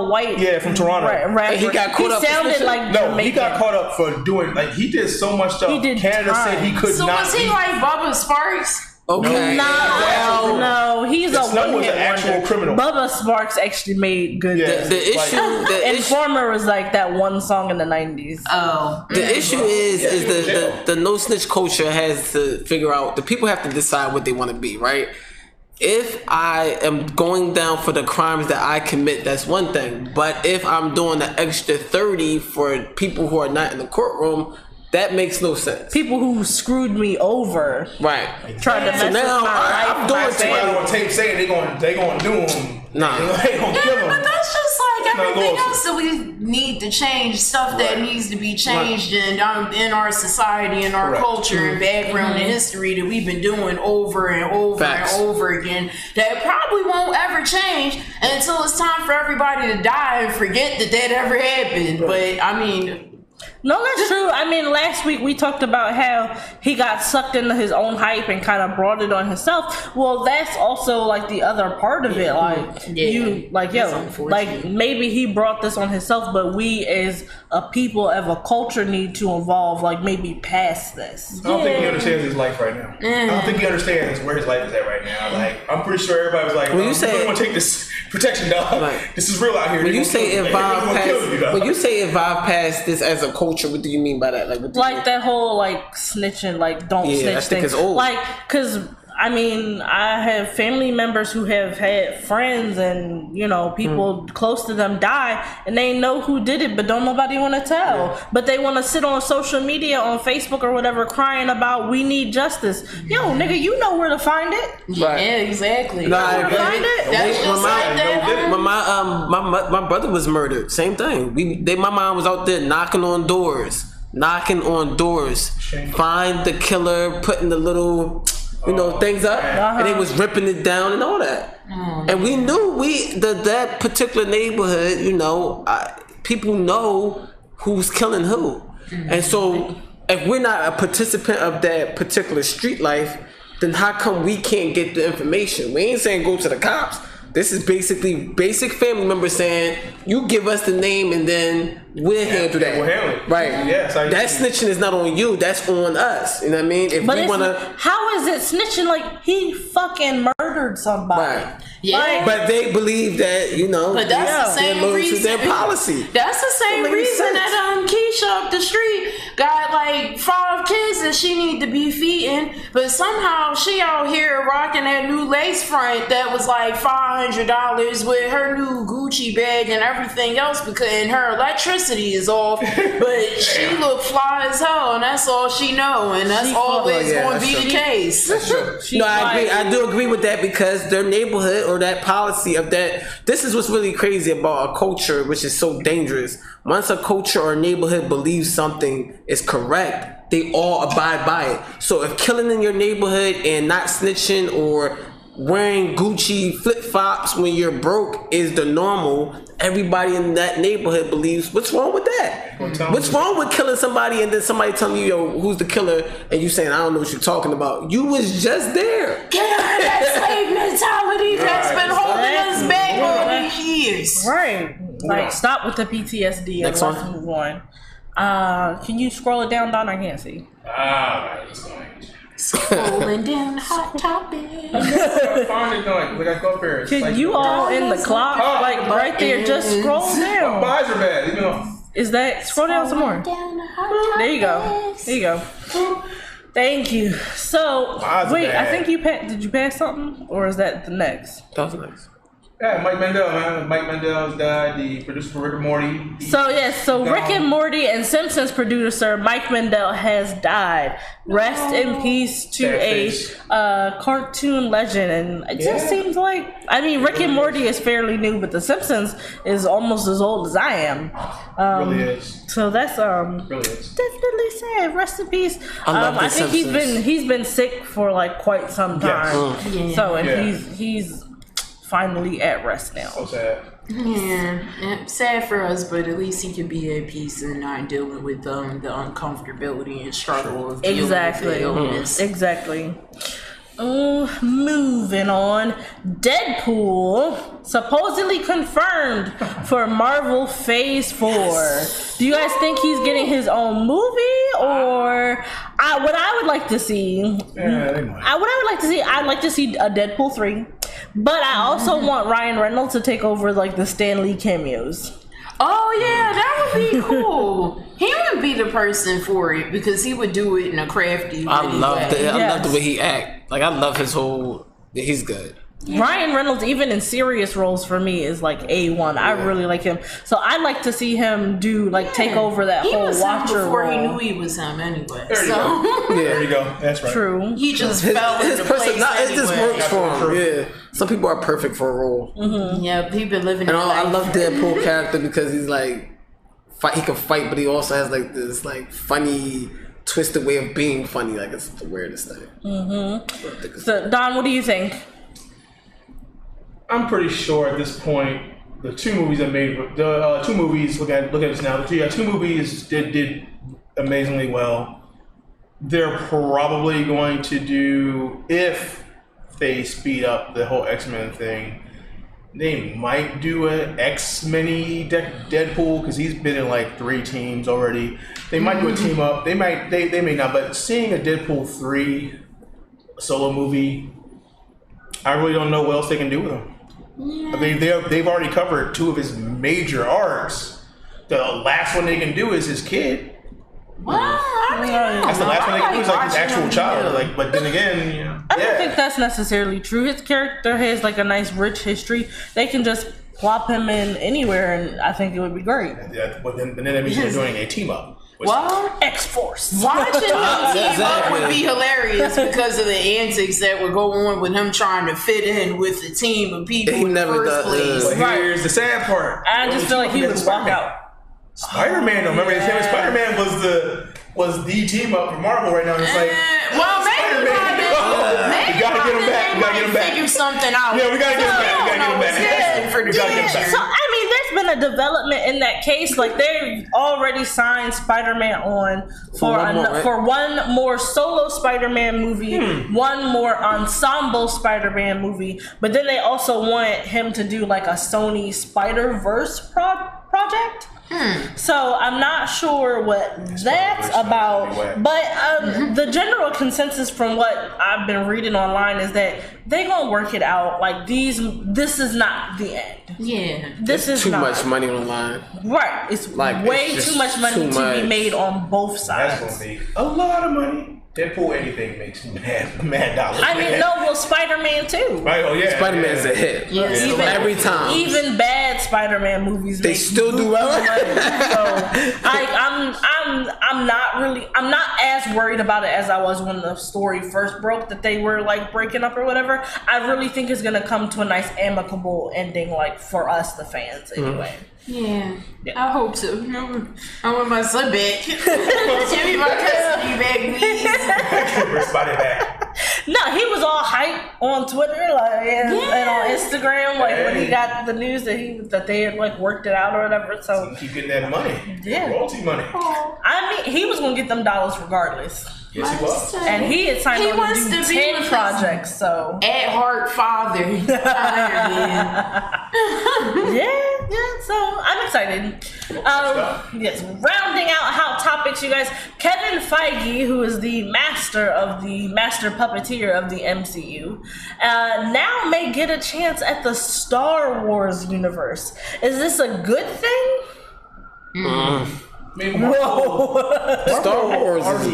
white from Toronto. Rapper. He got caught up. He sounded like Jamaican. He got caught up for doing he did so much stuff. Canada said he could not. So was he like Bubba Sparks? Okay. No, he's a Snow was an actual criminal. Bubba Sparks actually made good. The Informer was like that one song in the 90s. Oh. The issue is the no snitch culture has to figure out. The people have to decide what they want to be, right? If I am going down for the crimes that I commit, that's one thing. But if I'm doing the extra 30 for people who are not in the courtroom, that makes no sense. People who screwed me over, right? Trying to mess with my life. I'm doing somebody on tape saying they gonna do them. Nah, they gonna kill them. But that's just like everything else that we need to change. Stuff that needs to be changed in our society and our culture and background and history that we've been doing over and over and over again. That probably won't ever change until it's time for everybody to die and forget that ever happened. But I mean. No, that's true. I mean, last week we talked about how he got sucked into his own hype and kind of brought it on himself. Well, that's also like the other part of it. Like, maybe he brought this on himself, but we as a people, as a culture, need to evolve, like maybe past this. I don't think he understands his life right now. I don't think he understands where his life is at right now. Like, I'm pretty sure everybody was like, when you say, want to take this protection, dog. Like, this is real out here. When you say evolve past this as a culture, what do you mean by that? Like that whole snitching, don't snitch thing. It's old. Because I mean, I have family members who have had friends and people close to them die, and they know who did it, but don't nobody want to tell. Yeah. But they want to sit on social media, on Facebook or whatever, crying about we need justice. Yo, nigga, you know where to find it. Right. Yeah, exactly. No, I agree. Find it. That's just like that. When my brother was murdered, same thing. My mom was out there knocking on doors. Find the killer, putting the little things up, and they was ripping it down and all that. And we knew that particular neighborhood, people know who's killing who. And so if we're not a participant of that particular street life, then how come we can't get the information? We ain't saying go to the cops. This is basically basic family members saying, you give us the name and then we'll handle that. We'll handle it. Right. Yes, that snitching is not on you, that's on us. You know what I mean? If but we wanna, how is it snitching like he fucking murdered somebody? Right. Yeah. But they believe that, But that's the same reason. Their policy. That's the same reason that Keisha up the street got like 5 kids that she need to be feeding, but somehow she out here rocking that new lace front that was like $500 with her new Gucci bag and everything else and her electricity is off, but she look fly as hell, and that's all she know, and that's always going to be the case. That's true. No, I agree. I do agree with that because their neighborhood or that policy of that. This is what's really crazy about a culture, which is so dangerous. Once a culture or a neighborhood believes something is correct, they all abide by it. So if killing in your neighborhood and not snitching or wearing Gucci flip-flops when you're broke is the normal, everybody in that neighborhood believes, what's wrong with that? What's wrong with killing somebody and then somebody telling you, yo, who's the killer? And you saying, I don't know what you're talking about. You was just there. Get out of that slave mentality that's been holding us back all these years. Right. Like, stop with the PTSD and let's move on. Can you scroll it down, Don? I can't see. Alright, let's go. Scrolling down Hot Topic. Can you all in the clock, like right there, just scroll down. My eyes are bad. Is that, scroll down some more. There you go. There you go. Thank you. So, wait, I think did you pass something? Or is that the next? That was the next. Yeah, Mike Mandel, man. Mike Mandel's died, the producer for Rick and Morty. So Rick and Morty and Simpsons producer Mike Mandel has died. Rest in peace to a cartoon legend. And it just seems like, Rick and Morty is fairly new, but The Simpsons is almost as old as I am. Really is. So that's really is. definitely sad. Rest in peace. I think he's been sick for like quite some time. Yes. So he's finally at rest now. So sad. Yeah, sad for us, but at least he can be at peace and not dealing with the uncomfortability and struggle of dealing with the illness. Exactly. Moving on. Deadpool supposedly confirmed for Marvel Phase 4. Do you guys think he's getting his own movie, or what I would like to see? I'd like to see a Deadpool 3. But I also want Ryan Reynolds to take over like the Stan Lee cameos. Oh yeah, that would be cool. He would be the person for it because he would do it in a crafty way. I love the way he act. Like I love his whole. He's good. Ryan Reynolds, even in serious roles for me, is like A1. I really like him. So I'd like to see him take over that whole Watcher before role. He knew he was him anyway. There you go. That's right. True. He just fell into place anyway. It just works for him. Yeah. Some people are perfect for a role. Mm-hmm. Yeah, people living. And I love Deadpool character because he's like, he can fight, but he also has like this like funny, twisted way of being funny. Like it's the weirdest thing. Mm-hmm. So Don, what do you think? I'm pretty sure at this point, the two movies that made the two movies. Look at this now. The two movies did amazingly well. They're probably going to do, if they speed up the whole X-Men thing, they might do an X-Men Deadpool because he's been in like 3 teams already. They might do a team up. They may not. But seeing a Deadpool 3 solo movie, I really don't know what else they can do with him. I mean, they've already covered 2 of his major arcs. The last one they can do is his kid. Well, that's the last one they can do is like his actual child. Like, but then again, I don't think that's necessarily true. His character has like a nice, rich history. They can just plop him in anywhere, and I think it would be great. Yeah, but then that means they're doing a team up. Well, X-Force. Watching him team up would be hilarious because of the antics that would go on with him trying to fit in with the team of people in the first place. But here's the sad part. I just feel like he would walk out. Spider-Man, though. Remember, Spider-Man was the team up for Marvel right now. It's like, well, maybe We gotta get him back. We gotta get him back. Figure something out. Yeah, we gotta get him back. We gotta get him back. So I mean, there's been a development in that case. Like they've already signed Spider-Man on for one more solo Spider-Man movie, one more ensemble Spider-Man movie, but then they also want him to do like a Sony Spider-Verse project. So I'm not sure what that's about, but the general consensus from what I've been reading online is that they gonna work it out. Like this is not the end. Yeah, this is too much money on the line. Right, it's like way too much money to be made on both sides. That's gonna be a lot of money. Deadpool anything makes mad dollars. I mean, no, well, Spider-Man too. Right? Oh yeah, Spider-Man's a hit. Yes. Even, every time. Even bad Spider-Man movies, they still do well. So, I'm not as worried about it as I was when the story first broke that they were like breaking up or whatever. I really think it's gonna come to a nice amicable ending, like for us, the fans, anyway. Yeah, I hope so. I want my son back. Give me my custody back, please. Everybody back. No, he was all hype on Twitter, like and on Instagram, like when he got the news that they had like worked it out or whatever. So keep getting that money, royalty money. I mean, he was gonna get them dollars regardless. Yes, he was. And he had signed on to do 10 projects, so at heart father. So I'm excited. Yes, rounding out Hot Topics, you guys. Kevin Feige, who is the master puppeteer of the MCU, now may get a chance at the Star Wars universe. Is this a good thing? I mean, Star Wars is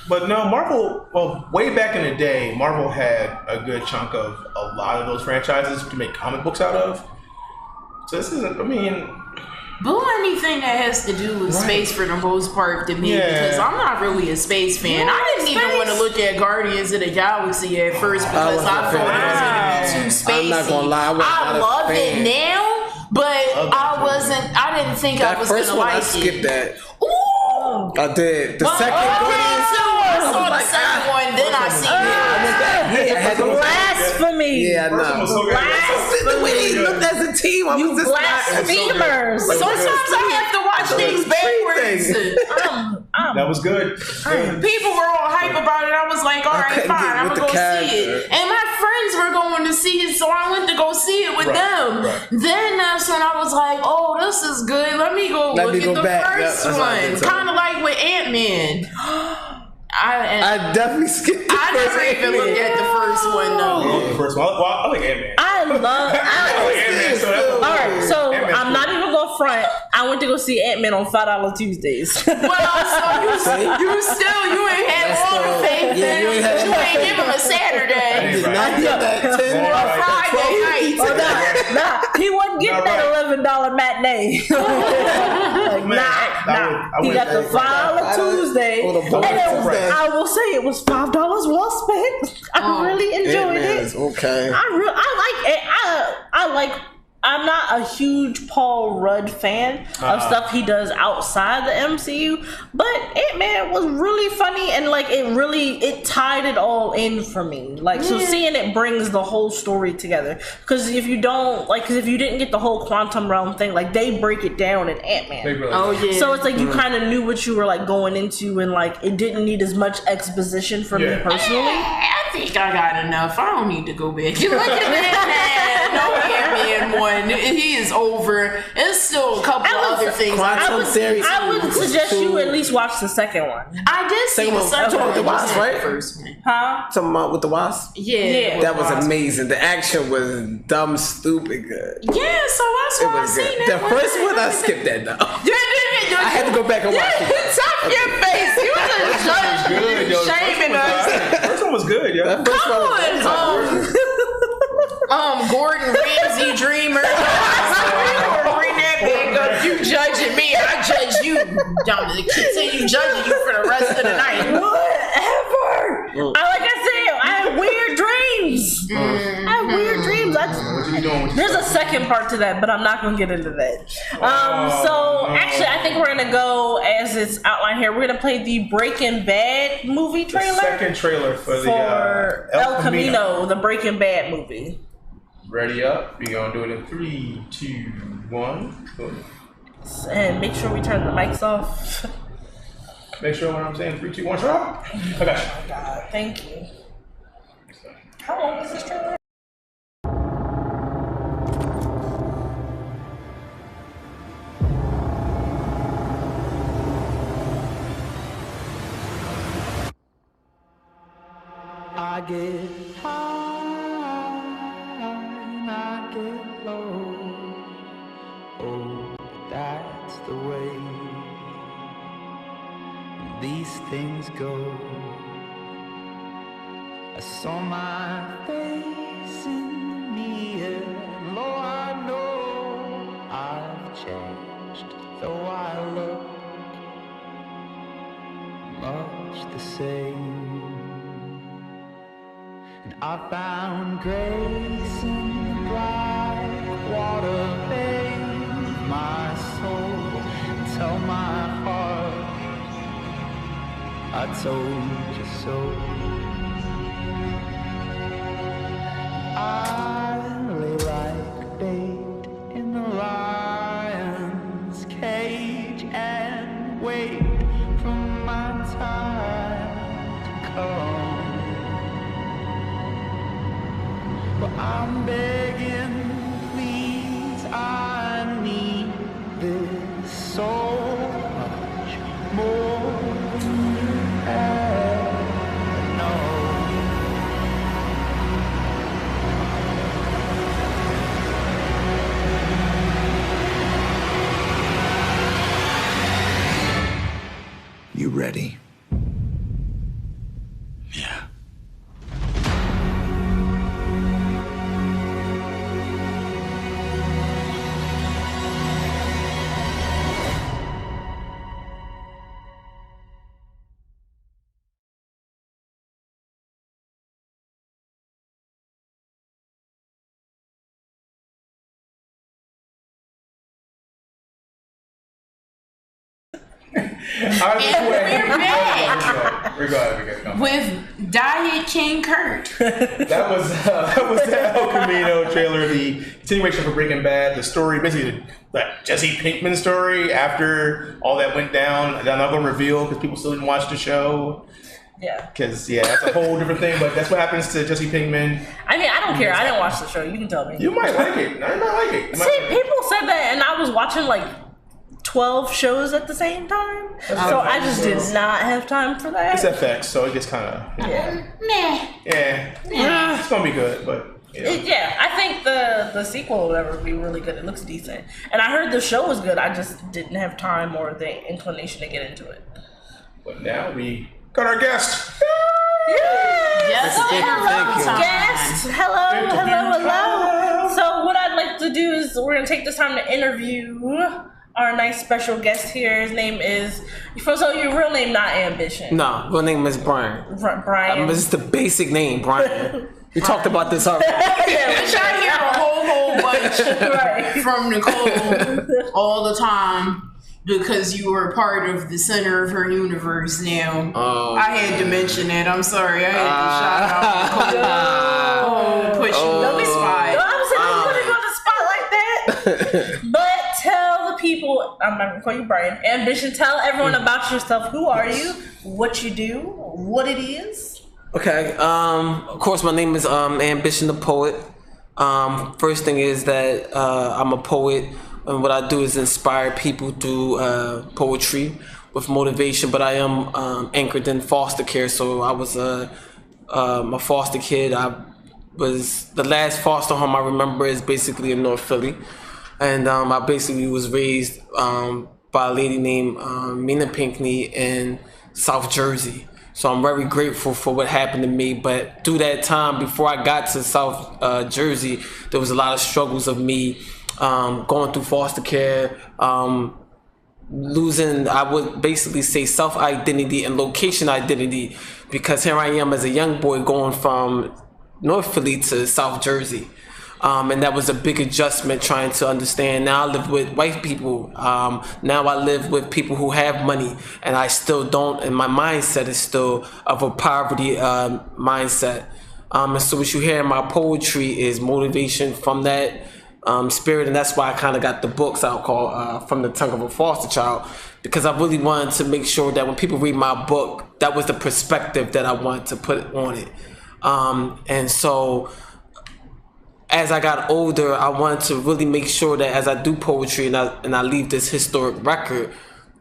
but no, Marvel, well, way back in the day, Marvel had a good chunk of a lot of those franchises to make comic books out of. So this isn't, I mean... But anything that has to do with space for the most part to me, because I'm not really a space fan. I didn't even want to look at Guardians of the Galaxy at first because I thought it was going to be too spacey. I'm not going to lie, I love it now, but I didn't think I was going to like it. I skipped that. Ooh! I did. The second Guardians. I saw the second one, then I seen it. Blasphemy. Yeah, I know. The way they looked as a team, I was just blasphemers. Sometimes I have to watch things backwards. That was good. People were all hype about it. I was like, all right, fine, I'm going to go see it. And my friends were going to see it, so I went to go see it with them. Then that's when I was like, oh, this is good. Let me go look at the first one. Kind of like with Ant-Man. I definitely skipped the I never even looked at the first one though. The first one. Well, I like Ant-Man. I like Ant-Man. Alright, so I'm not even gonna front. I went to go see Ant-Man on $5 Tuesdays. Well, so you ain't had all the faith. You ain't give him a Saturday. Or a Friday night. He wasn't getting that $11 matinee. He got the $5 Tuesday. And I will say it was $5 well spent. I really enjoyed it. Okay. I like it. I'm not a huge Paul Rudd fan of stuff he does outside the MCU, but Ant-Man was really funny and like it tied it all in for me. Like so seeing it brings the whole story together. Because if you didn't get the whole quantum realm thing, like they break it down in Ant-Man. So it's like you kind of knew what you were like going into and like it didn't need as much exposition for me personally. I think I got enough. I don't need to go back. You look at Ant-Man. No Ant-Man 1. He is over. There's still a couple other things. I would suggest you at least watch the second one. I did see the second one with the Wasp, right? Huh? Talking about with the Wasp? Yeah. That was amazing. The action was dumb, stupid good. Yeah, so that's why I seen that. The first one, I skipped that though. I had to go back and watch it. Top your face. You was shaming us. The first one was good, yo. That first one was Gordon Ramsay Dreamer. Bring that back up. You judging me, I judge you. I'm gonna continue judging you for the rest of the night. Whatever. Like I said, I had weird dreams. I There's a second part to that, but I'm not gonna get into that. Actually, I think we're gonna go as it's outlined here. We're gonna play the Breaking Bad movie trailer. The second trailer for El Camino, the Breaking Bad movie. Ready up? We're gonna do it in 3, 2, 1. Go. And make sure we turn the mics off. Make sure what I'm saying. 3, 2, 1. Shut up. I got you. Oh my God, thank you. How long is this trailer? I get high and I get low. Oh, that's the way these things go. I saw my face in the mirror, and Lord, I know I've changed, though I look much the same. And I found grace in the black water bathe my soul. Tell my heart I told you so. I lay like bait in the lion's cage and wait for my time to come. But I'm begging, please, I need this so much more than you ever know. You ready? Yeah. We're back with Diet King Kurt. That was the El Camino trailer, the continuation for Breaking Bad, the story, basically the Jesse Pinkman story after all that went down. I'm not going to reveal because people still didn't watch the show. Yeah. Because, that's a whole different thing, but that's what happens to Jesse Pinkman. I mean, I don't care. I didn't watch the show. You can tell me. You might like it. I might like it. See, people said that, and I was watching like 12 shows at the same time. So I just did not have time for that. It's FX, so it just kind of... Yeah. It's going to be good, but... I think the sequel or whatever would be really good. It looks decent. And I heard the show was good. I just didn't have time or the inclination to get into it. But now we got our guest. Yes, hello, guest. Hello. So what I'd like to do is we're going to take this time to interview our nice special guest here. His name is... So your real name not Ambition. No, real name is Brian. Brian. This is the basic name, Brian. We talked about this already. Which I hear a whole bunch from Nicole all the time because you were part of the center of her universe now. I had to mention it. I'm sorry. I had to shout out Nicole. Pushing the spot. I'm saying you put it on the spot like that. But tell the people, I'm not gonna call you Brian, Ambition, tell everyone about yourself. Who are you? What you do? What it is? Okay. Of course, my name is Ambition the Poet. First thing is that I'm a poet, and what I do is inspire people through poetry with motivation. But I am anchored in foster care, so I was a foster kid. I was the last foster home I remember is basically in North Philly, and I basically was raised by a lady named Mina Pinkney in South Jersey. So I'm very grateful for what happened to me. But through that time, before I got to South Jersey, there was a lot of struggles of me going through foster care, losing, I would basically say, self-identity and location identity, because here I am as a young boy going from North Philly to South Jersey. And that was a big adjustment trying to understand. Now I live with white people. Now I live with people who have money, and I still don't, and my mindset is still of a poverty mindset. And so what you hear in my poetry is motivation from that spirit, and that's why I kind of got the books out called From the Tongue of a Foster Child, because I really wanted to make sure that when people read my book, that was the perspective that I wanted to put on it. And so as I got older, I wanted to really make sure that as I do poetry and I leave this historic record,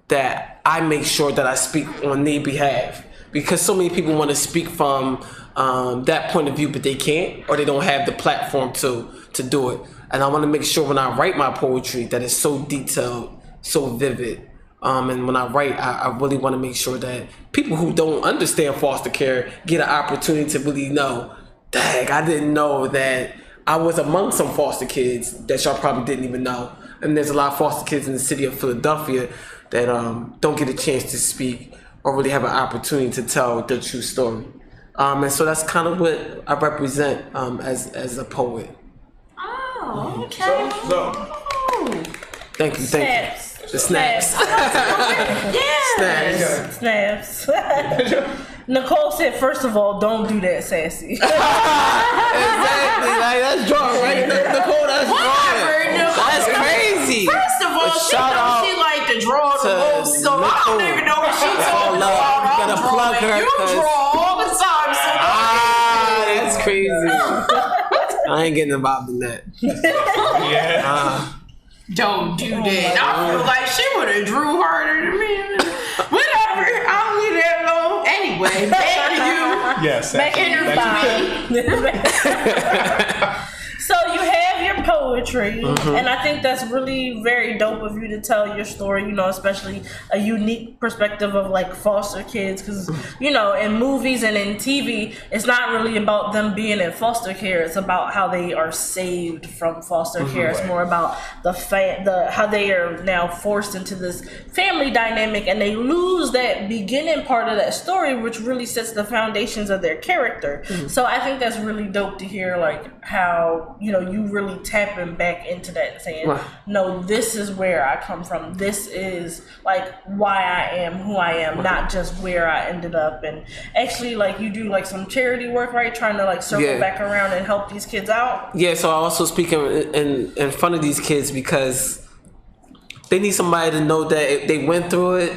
that I make sure that I speak on their behalf. Because so many people want to speak from that point of view, but they can't, or they don't have the platform to do it. And I want to make sure when I write my poetry that it's so detailed, so vivid. And when I write, I really want to make sure that people who don't understand foster care get an opportunity to really know, dang, I didn't know that I was among some foster kids that y'all probably didn't even know. And there's a lot of foster kids in the city of Philadelphia that don't get a chance to speak or really have an opportunity to tell their true story. And so that's kind of what I represent as a poet. Oh, okay. Thank you. The snaps. Yeah. Snaps. Nicole said, first of all, don't do that, sassy. Exactly. Like, that's drawing, right? Nicole, that's drawing. That's crazy. First of all, she like to draw the most, so I don't even know what she's talking about. You gotta plug her. You draw all the time, so that's crazy. I ain't getting involved in that. Don't do that. I feel like she would have drew harder than me. Whatever. I'll leave that alone. Anyway, back to you. Yes. Back in So you have your poetry, and I think that's really very dope of you to tell your story, you know, especially a unique perspective of like foster kids, because, you know, in movies and in TV, it's not really about them being in foster care. It's about how they are saved from foster care. It's more about how they are now forced into this family dynamic, and they lose that beginning part of that story, which really sets the foundations of their character. So I think that's really dope to hear, like, how, you know, you really tapping back into that and saying, no, this is where I come from. This is like why I am who I am, not just where I ended up. And actually, like, you do like some charity work, right? Trying to like circle back around and help these kids out. Yeah, so I also speak in front of these kids because they need somebody to know that they went through it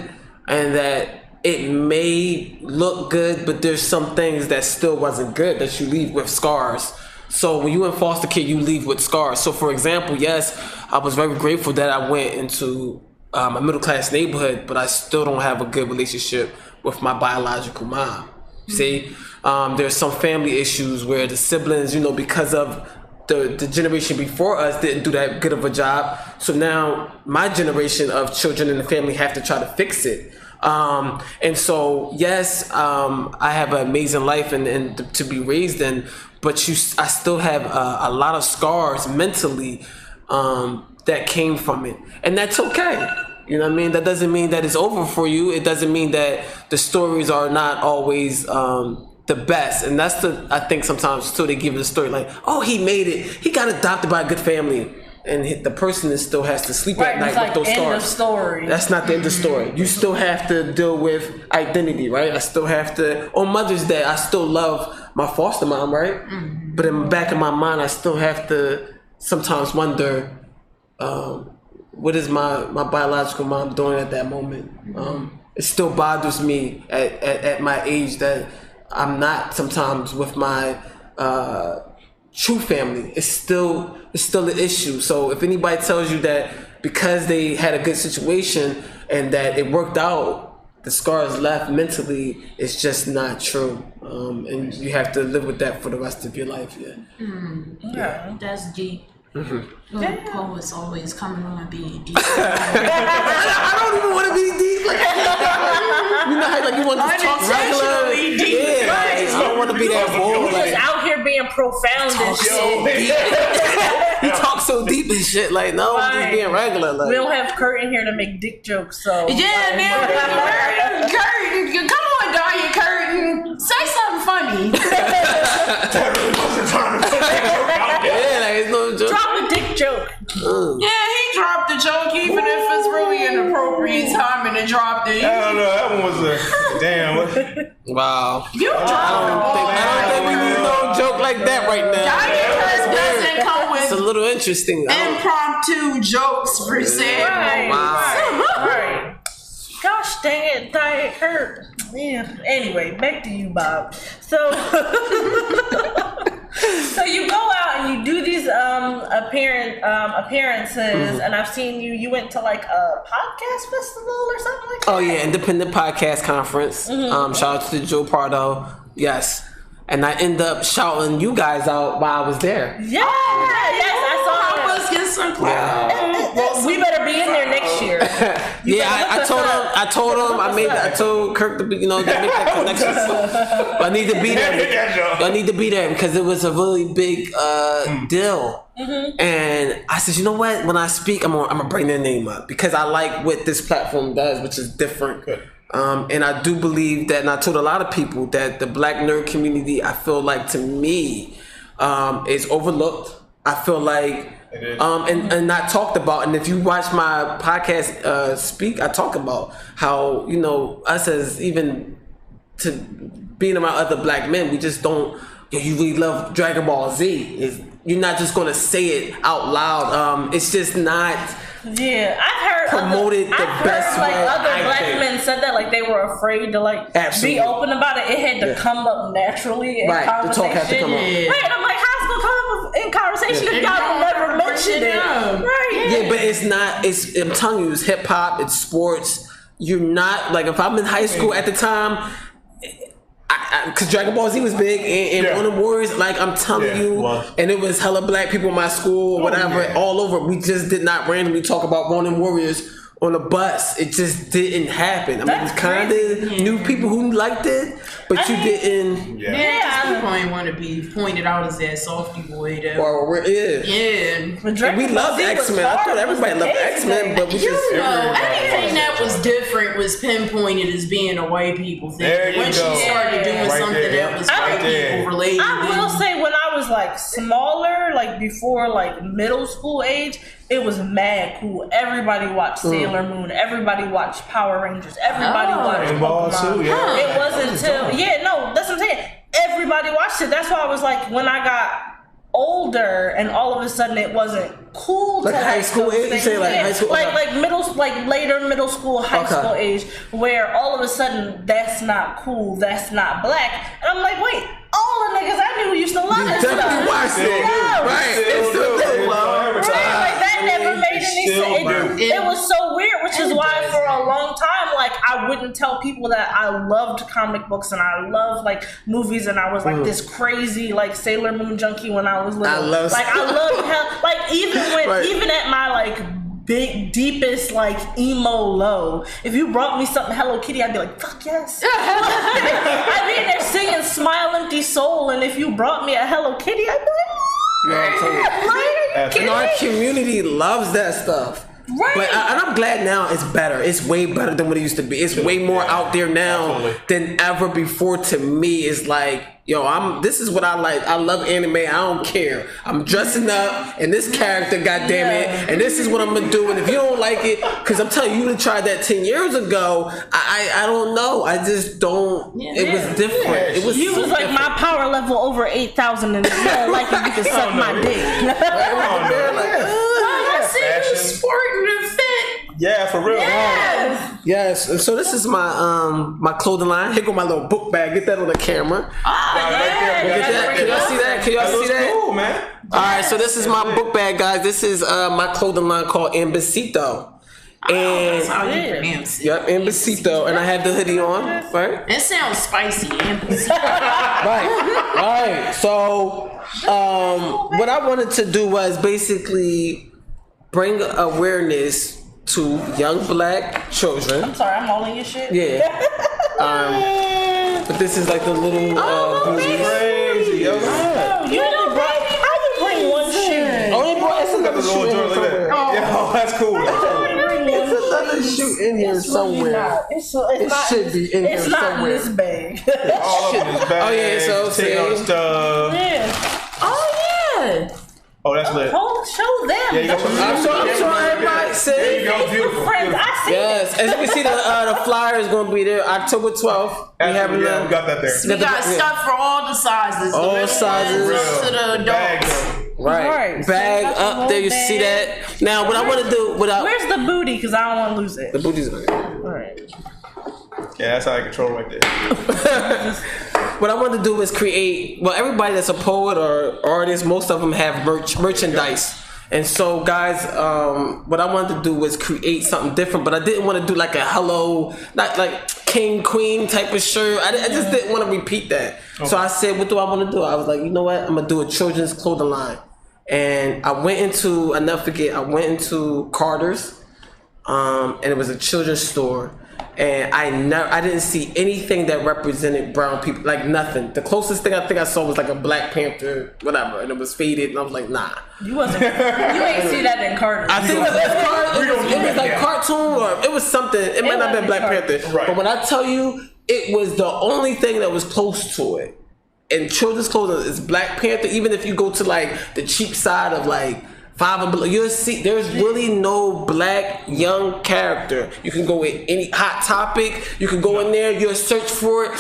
and that it may look good, but there's some things that still wasn't good, that you leave with scars. So when you in foster care, you leave with scars. So for example, yes, I was very grateful that I went into a middle-class neighborhood, but I still don't have a good relationship with my biological mom. See, there's some family issues where the siblings, you know, because of the generation before us didn't do that good of a job. So now my generation of children in the family have to try to fix it. And so, yes, I have an amazing life and to be raised in, but I still have a lot of scars mentally that came from it. And that's okay. You know what I mean? That doesn't mean that it's over for you. It doesn't mean that the stories are not always the best. And that's I think sometimes too, they give the story like, oh, he made it. He got adopted by a good family. And the person still has to sleep at night with those scars. End of story. That's not the end of the story. You still have to deal with identity, right? I still have to, on Mother's Day, I still love my foster mom, right? But in the back of my mind, I still have to sometimes wonder, what is my biological mom doing at that moment? It still bothers me at my age that I'm not sometimes with my true family. It's still an issue. So if anybody tells you that because they had a good situation and that it worked out, the scars left mentally, it's just not true. And you have to live with that for the rest of your life. Yeah, that's deep. Poets always coming on being deep. I don't even want to be deep. Like, you know how like you want to talk regular. Deep. Yeah, like, I don't want to be that bold. Like, out here being profound and shit. He talks so deep and shit. Like, no, I'm just being regular. Like, we don't have Kurt in here to make dick jokes, so yeah, man. Kurt, come on, Danya, Kurt, say something funny. yeah, like, It's no joke. Drop a dick joke. Yeah, he dropped the joke, even if it's really inappropriate timing to drop it. I don't know. That one was a damn. Wow. You dropped the ball. I don't think we need no joke like that right now. Diet doesn't come It's a with little interesting. impromptu jokes for example. Right. Gosh dang it, Diet Kurt. Yeah. Anyway, back to you, Bob. So you go out and you do these appearances, and I've seen you went to like a podcast festival or something like that. Oh yeah, Independent Podcast Conference. Shout out to Joe Pardo. Yes. And I end up shouting you guys out while I was there. Yeah, I saw that. Let's get some clout. Well, we better be in there next year. I told Kirk to be, to make that connection. But I need to be there. I need to be there because it was a really big deal. And I said, you know what? When I speak, I'm gonna bring their name up because I like what this platform does, which is different. And I do believe that, and I told a lot of people that the Black nerd community, I feel like to me, is overlooked. I feel like, and not talked about. And if you watch my podcast speak, I talk about how, us as even to being around other Black men, we just don't, you really love Dragon Ball Z. You're not just going to say it out loud. It's just not... Yeah, I've heard promoted the best way. Other Black men said that they were afraid to be open about it. It had to come up naturally in conversation. The talk had to come up. Right, I'm like, how's it gonna come up in conversation if y'all never mentioned it? Right. Yeah, but it's not. I'm telling you, it's hip hop. It's sports. You're not if I'm in high school at the time. Because Dragon Ball Z was big and one of the Warriors, I'm telling you, and it was hella Black people in my school or whatever, all over. We just did not randomly talk about Ronin Warriors on a bus. It just didn't happen. I mean, it's kind of new people who liked it, but you didn't. Yeah, people ain't want to be pointed out as that softy boy though. And we loved X-Men. I thought everybody loved X-Men, but we just anything that was different was pinpointed as being a white people thing. When she started doing something that was white people related, I will say when I was smaller, before middle school age, it was mad cool. Everybody watched Sailor Moon. Everybody watched Power Rangers. Everybody watched Pokemon. Too, It wasn't until that's what I'm saying. Everybody watched it. That's why I was when I got older, and all of a sudden it wasn't cool to high school age. You say high school, later middle school, high school age, where all of a sudden that's not cool. That's not Black, and I'm like, wait. All the niggas I knew used to love this stuff. Watched it. Right. It's still that never made any sense. It was so weird, which is why for a long time, I wouldn't tell people that I loved comic books and I loved movies, and I was this crazy Sailor Moon junkie when I was little. I loved even at my big deepest emo low, if you brought me something Hello Kitty, I'd be like, fuck yes. I'd be in there singing Smile Empty Soul, and if you brought me a Hello Kitty, I'd be like, our community loves that stuff. Right. But and I'm glad now it's better. It's way better than what it used to be. It's way more out there now than ever before. To me, it's this is what I like. I love anime. I don't care. I'm dressing up in this character, goddammit, and this is what I'm gonna do. And if you don't like it, because I'm telling you, you would have tried that 10 years ago. I don't know. I just don't. It was different. It was. You was different. My power level over 8,000, and you don't like it, you can suck my dick. I see you sporting a fit. Yeah, for real. Yes. And so this is my my clothing line. Here go my little book bag. Get that on the camera. Can y'all see that? Can y'all see that? Cool, man. All right. So this is my book bag, guys. This is my clothing line called Ambicito. And that's how you pronounce it. Yep, Ambicito, and I have the hoodie on, right? It sounds spicy, Ambicito. right. So, what I wanted to do was basically bring awareness to young Black children. I'm sorry, I'm all in your shit. Yeah. But this is the little. Crazy, yo. You know, bro, how you bring one shoe? Only brought it's another shoe in here. Oh, that's cool. It's another shoe in here somewhere. It should be in here somewhere. It's not in this bag. All up in this bag. Oh yeah, so taking all the stuff. Yeah. Oh yeah. Oh, that's lit. Show them. Yeah, you got I'm sure everybody see. There you go. Beautiful. Friends, I see. Yes, as you can see, the flyer is going to be there October 12th. We got that there. We got stuff for all the sizes. All sizes. Up to the adults. Right. Bag up there, you see that. Now, what I want to do where's the booty? Because I don't want to lose it. The booty's right. Alright. Yeah, that's how I control right there. What I want to do is create. Well, everybody that's a poet or artist, most of them have merchandise. And so, guys, what I wanted to do was create something different, but I didn't want to do like a hello, not like king, queen type of shirt. I just didn't want to repeat that. Okay. So I said, what do I want to do? I was like, you know what? I'm going to do a children's clothing line. And I went into, I'll never forget, I went into Carter's, and it was a children's store. And I didn't see anything that represented brown people, like nothing. The closest thing I think I saw was like a Black Panther, whatever, and it was faded, and I was like, nah. You ain't see that in Carter. I think it was like cartoon, or it was something. It might not have been Black Panther. Right. But when I tell you, it was the only thing that was close to it. And children's clothing is Black Panther. Even if you go to like the cheap side of like Five and Below, you'll see there's really no black young character. You can go with any Hot Topic. You can go in there. You'll search for it.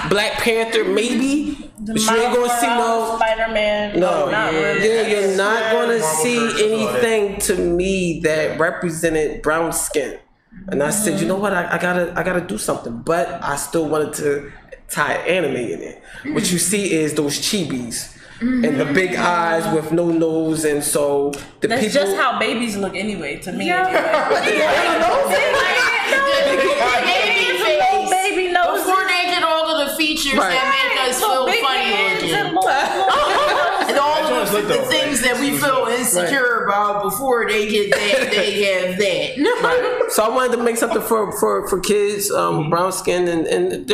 Black Panther, maybe. But you ain't gonna see no Spider-Man. No, not really. Yeah, you're not gonna see anything to me that represented brown skin. And I said, you know what? I gotta do something. But I still wanted to tie anime in it. What you see is those chibis. And the big eyes with no nose, and so that's people. Just how babies look anyway. To me, Yeah. Baby nose. Before they get all of the features that make us feel funny and all of the things that we feel insecure about before they get that, they have that. Right. So I wanted to make something for kids, brown skin, and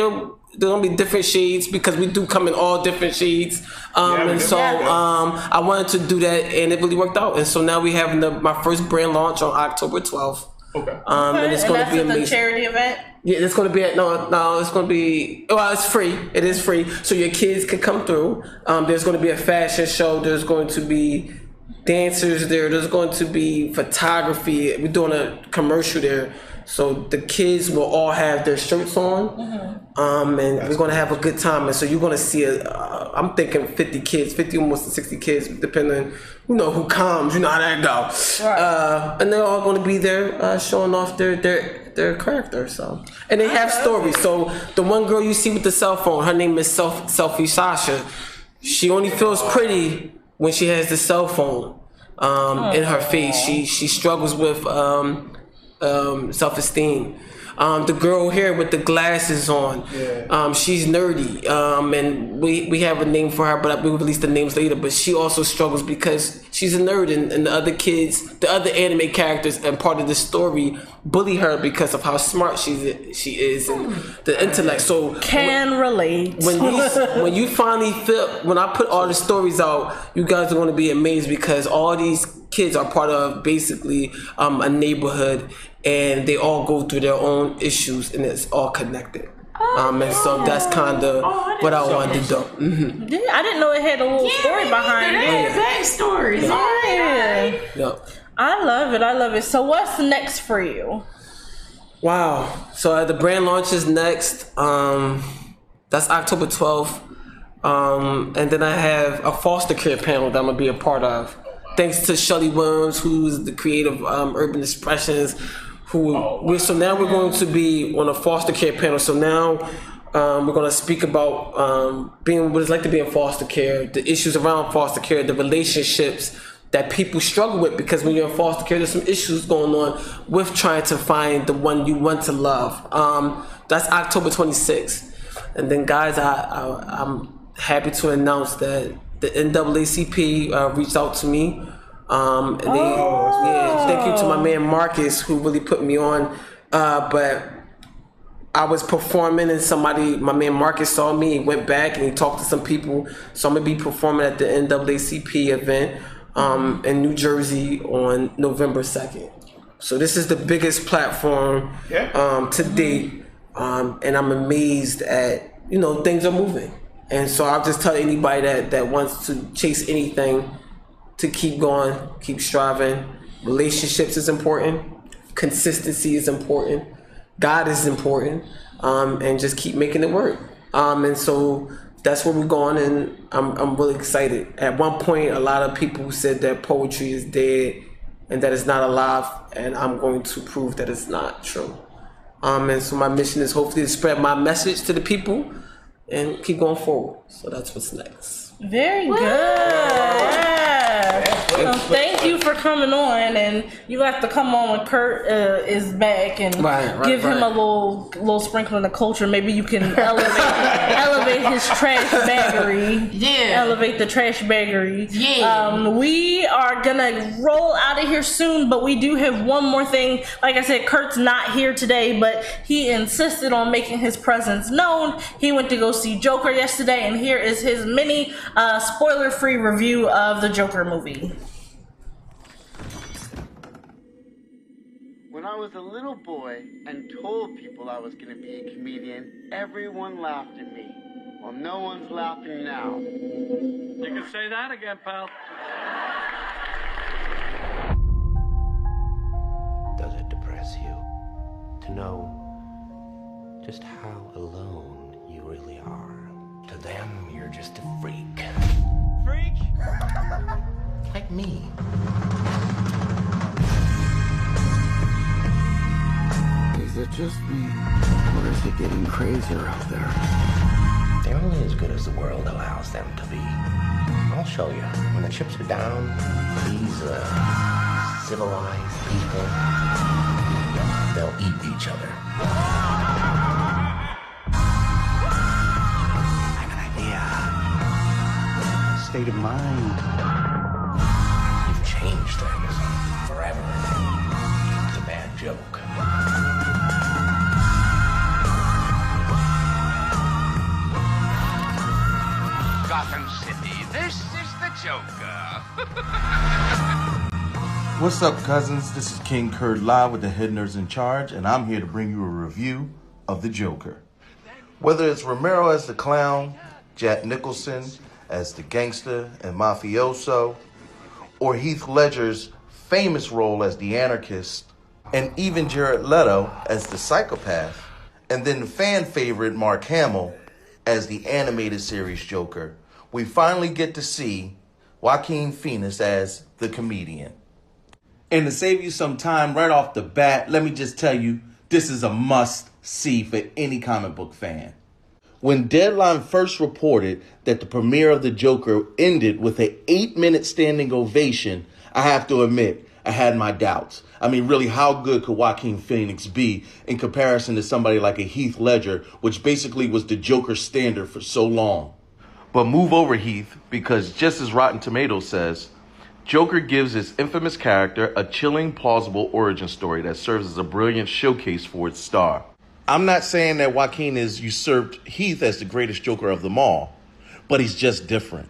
they're gonna be different shades because we do come in all different shades, and so I wanted to do that, and it really worked out. And so now we have my first brand launch on October 12th. Okay. And it's going to be amazing. The charity event. Yeah, it's going to be it's going to be it's free. It is free, so your kids can come through. There's going to be a fashion show. There's going to be dancers there. There's going to be photography. We're doing a commercial there. So the kids will all have their shirts on, and we're going to have a good time. And so you're going to see, I'm thinking 50 kids, 50 almost to 60 kids, depending, who comes, you know how that goes. Right. And they're all going to be there showing off their character. So, and they have stories. So the one girl you see with the cell phone, her name is Selfie Sasha. She only feels pretty when she has the cell phone in her face. She struggles with self-esteem. The girl here with the glasses on, she's nerdy, and we have a name for her, but we release the names later. But she also struggles because she's a nerd, and the other kids, the other anime characters and part of the story bully her because of how smart she is and the intellect. So relate. When you finally when I put all the stories out, you guys are going to be amazed because all these kids are part of basically a neighborhood, and they all go through their own issues, and it's all connected. And so that's kind of what I wanted to do. Mm-hmm. Yeah, I didn't know it had a little story behind it. It had backstories. Yep. I love it. So what's next for you? Wow. So the brand launch is next. That's October 12th. And then I have a foster care panel that I'm going to be a part of. Thanks to Shelly Williams, who's the creator of Urban Expressions. So now we're going to be on a foster care panel. So now we're going to speak about what it's like to be in foster care, the issues around foster care, the relationships that people struggle with, because when you're in foster care, there's some issues going on with trying to find the one you want to love. That's October 26th. And then, guys, I'm happy to announce that the NAACP reached out to me. And thank you to my man Marcus, who really put me on. But I was performing, and my man Marcus saw me. He went back and he talked to some people. So I'm gonna be performing at the NAACP event in New Jersey on November 2nd. So this is the biggest platform to date, and I'm amazed at things are moving. And so I'll just tell anybody that wants to chase anything, to keep going, keep striving. Relationships is important. Consistency is important. God is important. And just keep making it work. And so that's where we're going, and I'm really excited. At one point, a lot of people said that poetry is dead and that it's not alive, and I'm going to prove that it's not true. And so my mission is hopefully to spread my message to the people and keep going forward. So that's what's next. Very good. Yeah. So thank you for coming on, and you have to come on when Kurt is back and give him a little sprinkling of culture. Maybe you can elevate his trash baggery. Yeah. Elevate the trash baggery. Yeah. We are gonna roll out of here soon, but we do have one more thing. Like I said, Kurt's not here today, but he insisted on making his presence known. He went to go see Joker yesterday, and here is his mini spoiler-free review of the Joker movie. When I was a little boy and told people I was going to be a comedian, everyone laughed at me. Well, no one's laughing now. You can say that again, pal. Does it depress you to know just how alone you really are? To them, you're just a freak. Freak? Like me. Is it just me, or is it getting crazier out there? They're only as good as the world allows them to be. I'll show you. When the chips are down, these civilized people, they'll eat each other. I have an idea. State of mind. You've changed things forever. It's a bad joke. Gotham City, this is the Joker. What's up, cousins? This is King Kurt live with the Head Nerds in Charge, and I'm here to bring you a review of the Joker. Whether it's Romero as the clown, Jack Nicholson as the gangster and mafioso, or Heath Ledger's famous role as the anarchist, and even Jared Leto as the psychopath, and then the fan favorite Mark Hamill as the animated series Joker, we finally get to see Joaquin Phoenix as the comedian. And to save you some time right off the bat, let me just tell you, this is a must-see for any comic book fan. When Deadline first reported that the premiere of the Joker ended with an 8-minute standing ovation, I have to admit, I had my doubts. I mean, really, how good could Joaquin Phoenix be in comparison to somebody like a Heath Ledger, which basically was the Joker standard for so long? But move over, Heath, because just as Rotten Tomatoes says, Joker gives his infamous character a chilling, plausible origin story that serves as a brilliant showcase for its star. I'm not saying that Joaquin has usurped Heath as the greatest Joker of them all, but he's just different.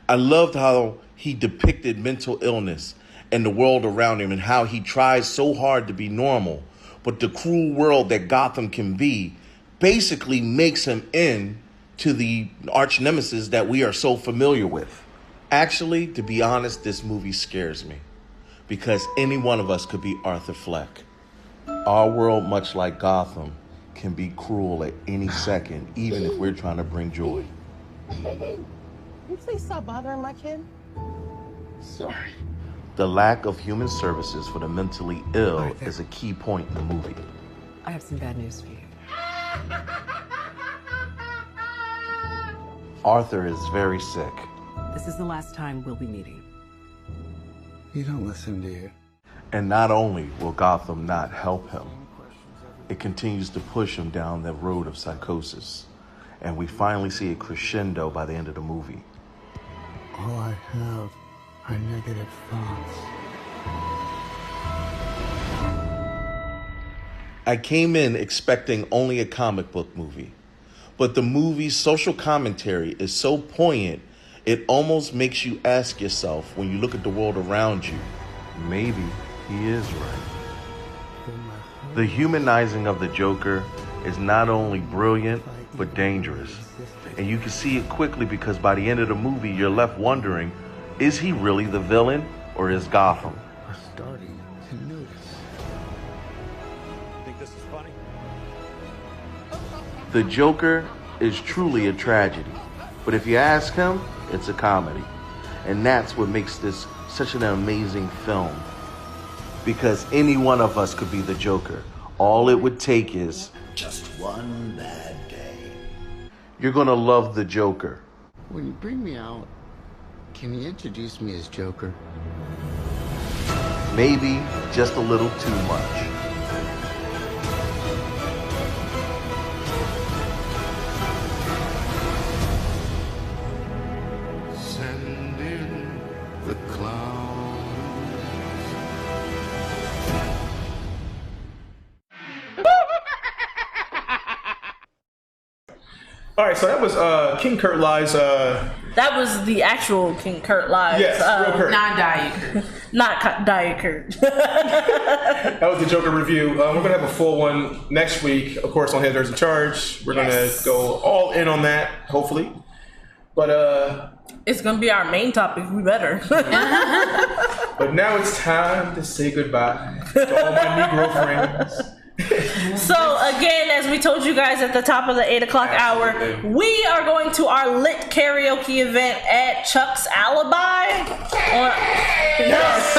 I loved how he depicted mental illness and the world around him and how he tries so hard to be normal, but the cruel world that Gotham can be basically makes him into the arch nemesis that we are so familiar with. Actually, to be honest, this movie scares me because any one of us could be Arthur Fleck. Our world, much like Gotham, can be cruel at any second, even if we're trying to bring joy. Can you please stop bothering my kid? Sorry. The lack of human services for the mentally ill is a key point in the movie. I have some bad news for you. Arthur is very sick. This is the last time we'll be meeting. You don't listen, do you? And not only will Gotham not help him, it continues to push him down the road of psychosis. And we finally see a crescendo by the end of the movie. All I have are negative thoughts. I came in expecting only a comic book movie, but the movie's social commentary is so poignant, it almost makes you ask yourself when you look at the world around you, maybe he is right. The humanizing of the Joker is not only brilliant, but dangerous. And you can see it quickly because by the end of the movie, you're left wondering, Is he really the villain, or is Gotham? We're starting to notice. Think this is funny? The Joker is truly a tragedy, but if you ask him, it's a comedy. And that's what makes this such an amazing film. Because any one of us could be the Joker. All it would take is Just one bad day. you're gonna love the Joker. When you bring me out, can you introduce me as Joker? Maybe just a little too much. Send in the clown. All right, so that was King Kurt Lie's. That was the actual King Kurt Live. Yes, real Kurt. Not Diet Kurt. Not Diet Kurt. That was the Joker review. We're going to have a full one next week, of course, on Headers in Charge. We're going to go all in on that, hopefully. But it's going to be our main topic. We better. But now it's time to say goodbye to all my Negro friends. So again, as we told you guys at the top of the 8 o'clock hour, we are going to our lit karaoke event at Chuck's Alibi. Yes.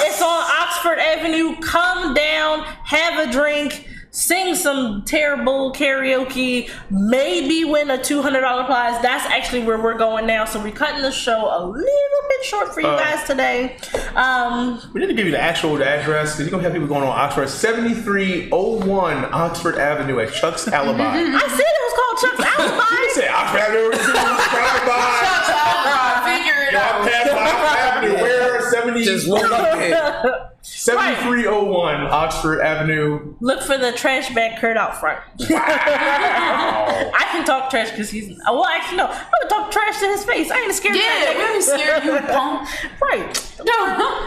It's on Oxford Avenue. Come down, have a drink, sing some terrible karaoke, maybe win a $200 prize. That's actually where we're going now. So we're cutting the show a little bit short for you guys today. We need to give you the actual address because you're going to have people going on Oxford. 7301 Oxford Avenue at Chuck's Alibi. I said it was called Chuck's Alibi. You said Oxford Avenue. Chuck's Alibi. Figure it out. Oxford Avenue. Where? 70. Just roll up here. 7301 Oxford Avenue. Look for the trash bag Kurt out front. Wow. I can talk trash because he's. Well, actually, no. I'm gonna talk trash to his face. I ain't scared of that. Yeah, we ain't scared you, punk. Right.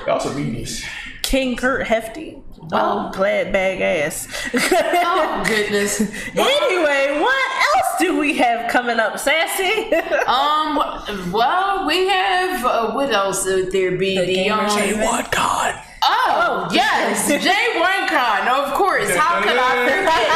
They also meanies. King Kurt Hefty. Oh, glad bag ass. Oh, goodness. Anyway, what else do we have coming up, Sassy? Well, we have, what else would there be? The J1Con. Oh, yes, J1Con, of course. How could I forget?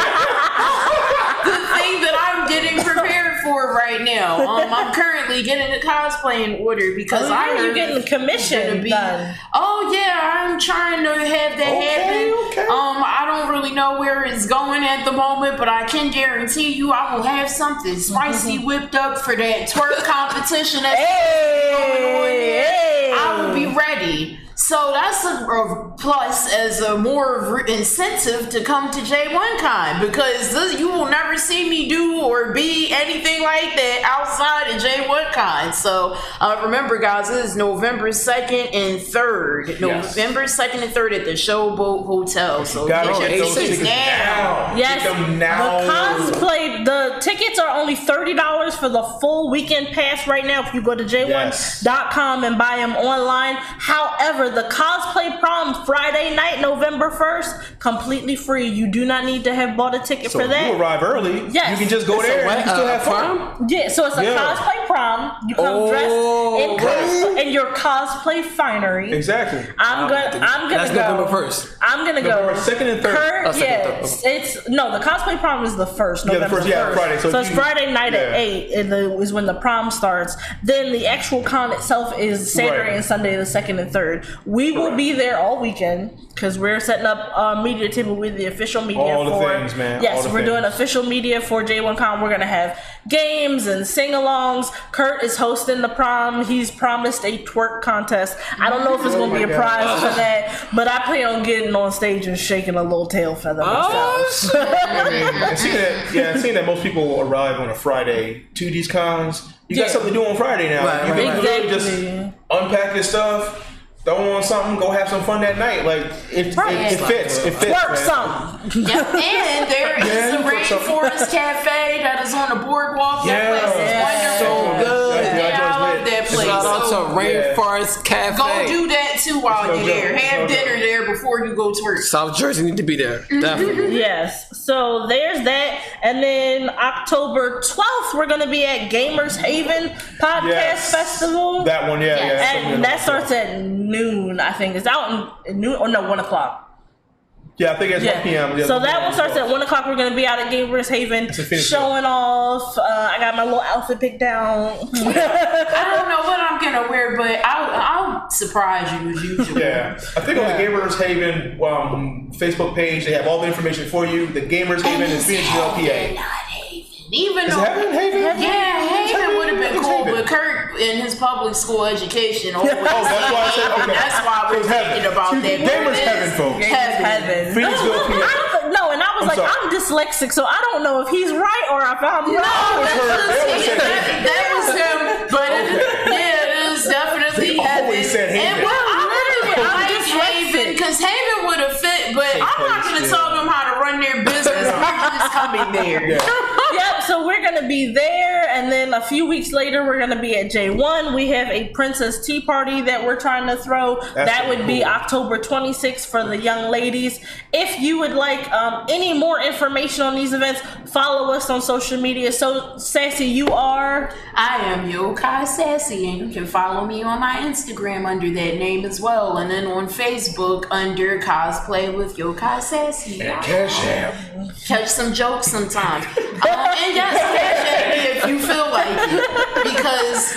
The thing that I'm getting prepared for right now. I'm currently getting a cosplay in order because I heard you're getting commission done. Oh yeah, I'm trying to have that happen. Okay. I don't really know where it's going at the moment, but I can guarantee you I will have something spicy whipped up for that twerk competition that's going on there. I will be ready. So that's a plus as a more incentive to come to J1Con because you will never see me do or be anything like that outside of J1Con. So remember, guys, this is November 2nd and 3rd. Yes. November 2nd and 3rd at the Showboat Hotel. So Gotta get get your those tickets tickets now. Yes, Get them now. the cosplay, the tickets are only $30 for the full weekend pass right now if you go to j1.com and buy them online. However, the cosplay prom Friday night, November 1st, completely free. You do not need to have bought a ticket So for that. you arrive early. Yes. You can just go there and you can still have fun. Yeah, so it's a cosplay prom. You come dressed in your cosplay finery. Exactly. I'm gonna That's go. November 1st. I'm gonna go. November 2nd and 3rd. Kurt, second and yeah, third. it's no. The cosplay prom is the 1st. Yeah, the November first, yeah, 1st. Friday. So it's Friday night at 8 is when the prom starts. Then the actual con itself is Saturday and Sunday, the 2nd and 3rd. We will be there all weekend because we're setting up a media table with the official media All the for things, man. Yes, All the we're doing things. official media for J1Con. We're gonna have games and sing-alongs. Kurt is hosting the prom. He's promised a twerk contest. I don't know if it's gonna be a prize for that, but I plan on getting on stage and shaking a little tail feather myself. And seeing that most people arrive on a Friday to these cons, you got something to do on Friday now. Right, You can literally exactly. just unpack your stuff, throw on something, go have some fun that night. Like it fits. It fits. Twerk man. something. Yep. And there is the Rainforest Cafe that is on the boardwalk. That place is wonderful. So good. Yeah, I love that place. Shout out to So Rainforest Cafe. go do that that too while you're there. Have dinner there before you go to work. South Jersey need to be there. Definitely. Yes. So there's that. And then October 12th, we're going to be at Gamers Haven Podcast Festival. That one, And that starts at noon, I think. It's out in noon, or no, 1 o'clock. Yeah, I think it's 1 p.m. So that one starts at 1 o'clock. We're going to be out at Gamers Haven showing off. I got my little outfit picked down. I don't know what I'm going to wear, but I'll surprise you as usual. Yeah. I think on the Gamers Haven Facebook page, they have all the information for you. The Gamers Haven is Phoenixville, PA. Even though Haven Haven would have been cool, but Kurt in his public school education always that's why I said, okay. That's why we're thinking about that. Gamers Heaven, folks. Heaven. Phoenixville, PA. No, and I was I'm dyslexic, so I don't know if he's right or if I'm wrong. That was him, but it is definitely Heaven. Always said Haven. And I like Haven because Haven would have fit, but I'm not going to tell them how to run their business. We're just coming there. Yep, so we're going to be there, and then a few weeks later, we're going to be at J1. We have a Princess Tea Party that we're trying to throw. That would be October 26th for the young ladies. If you would like any more information on these events, follow us on social media. So, Sassy, you are? I am Yokai Sassy, and you can follow me on my Instagram under that name as well, and then on Facebook under Cosplay with Yokai Sassy. And Cash App. Catch some jokes sometimes. And yes, cash at me if you feel like it, because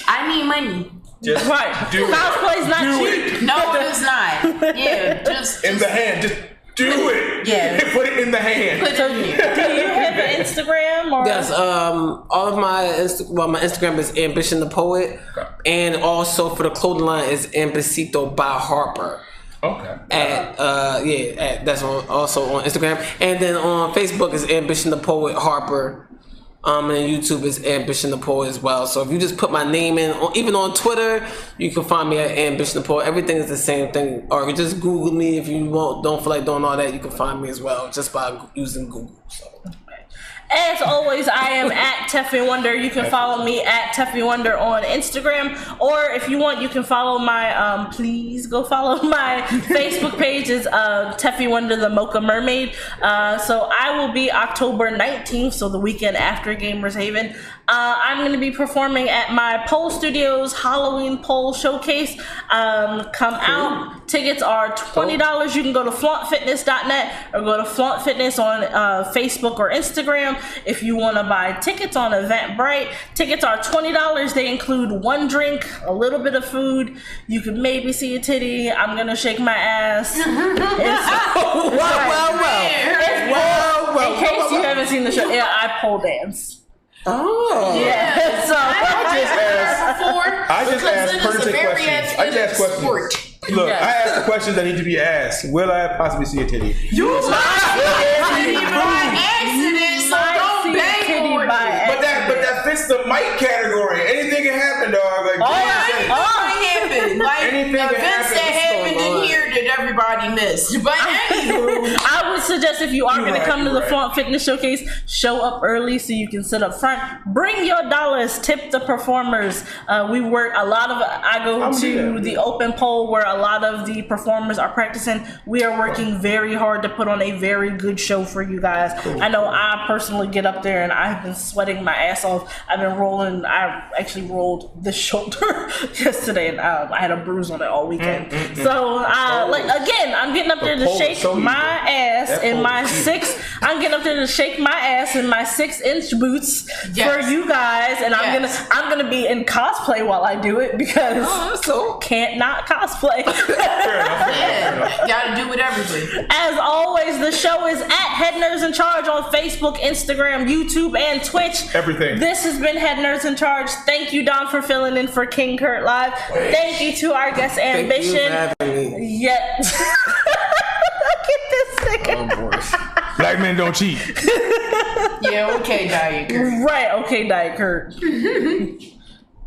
I need money. Just do it. Cosplay's not cheap. No, it is not. Yeah, just in the hand. Just do it. Yeah. Put it in the hand. Put it in here. Do you have an Instagram? Or? Yes. All of my my Instagram is Ambition the Poet, and also for the clothing line is Ambicito by Harper. Okay. That's also on Instagram, and then on Facebook is Ambition the Poet Harper, and YouTube is Ambition the Poet as well. So if you just put my name in, even on Twitter, you can find me at Ambition the Poet. Everything is the same thing, or you just Google me if you don't feel like doing all that. You can find me as well just by using Google. So. As always, I am at Teffy Wonder. You can follow me at Teffy Wonder on Instagram, or if you want, you can follow my please go follow my Facebook page is Teffy Wonder the Mocha Mermaid. So I will be October 19th, so the weekend after Gamers Haven. I'm going to be performing at my Pole Studios Halloween Pole Showcase. Come out. Tickets are $20. You can go to flauntfitness.net or go to Flaunt Fitness on Facebook or Instagram. If you want to buy tickets on Eventbrite, tickets are $20. They include one drink, a little bit of food. You can maybe see a titty. I'm going to shake my ass. In case you haven't seen the show, I pole dance. Oh. Yeah. So I just asked pertinent questions. I just asked questions. Look, I asked the questions that need to be asked. Will I possibly see a titty? You might see a titty by accident, so don't beg for it. But that fits the mic category. Anything can happen, dog. Like, all can happen. Like anything can events that happened in here that everybody missed. But anywho, I would suggest if you are going to come to the Flaunt Fitness Showcase, show up early so you can sit up front. Bring your dollars. Tip the performers. We work a lot of. I go to the open pole where a lot of the performers are practicing. We are working very hard to put on a very good show for you guys. Cool. I know I personally get up there and I've been sweating my ass off. I've been rolling. I actually rolled this shoulder yesterday and I had a bruise on it all weekend. So again, I'm getting up there to shake my ass in my I'm getting up there to shake my ass in my 6-inch boots for you guys, and I'm gonna be in cosplay while I do it because can't not cosplay. Fair enough. Gotta do with everything. As always, the show is at Head Nerds in Charge on Facebook, Instagram, YouTube, and Twitch. Everything. This has been Head Nerds in Charge. Thank you, Don, for filling in for King Kurt Live. Thank you to our guest Ambition. Thank you for having me. Get this nigga. Oh, boy. Black men don't cheat. Yeah, okay, Diet Kurt. Right, okay, Diet Kurt.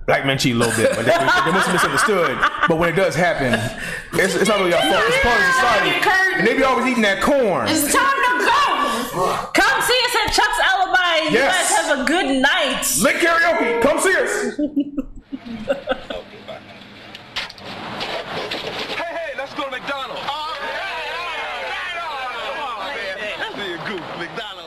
Black men cheat a little bit, but they must have misunderstood. But when it does happen, it's not really your fault. It's part of society. And they be always eating that corn. It's time to go. Come see us at Chuck's Alibi. You guys have a good night. Lit karaoke. Come see us. There you go, McDonald's.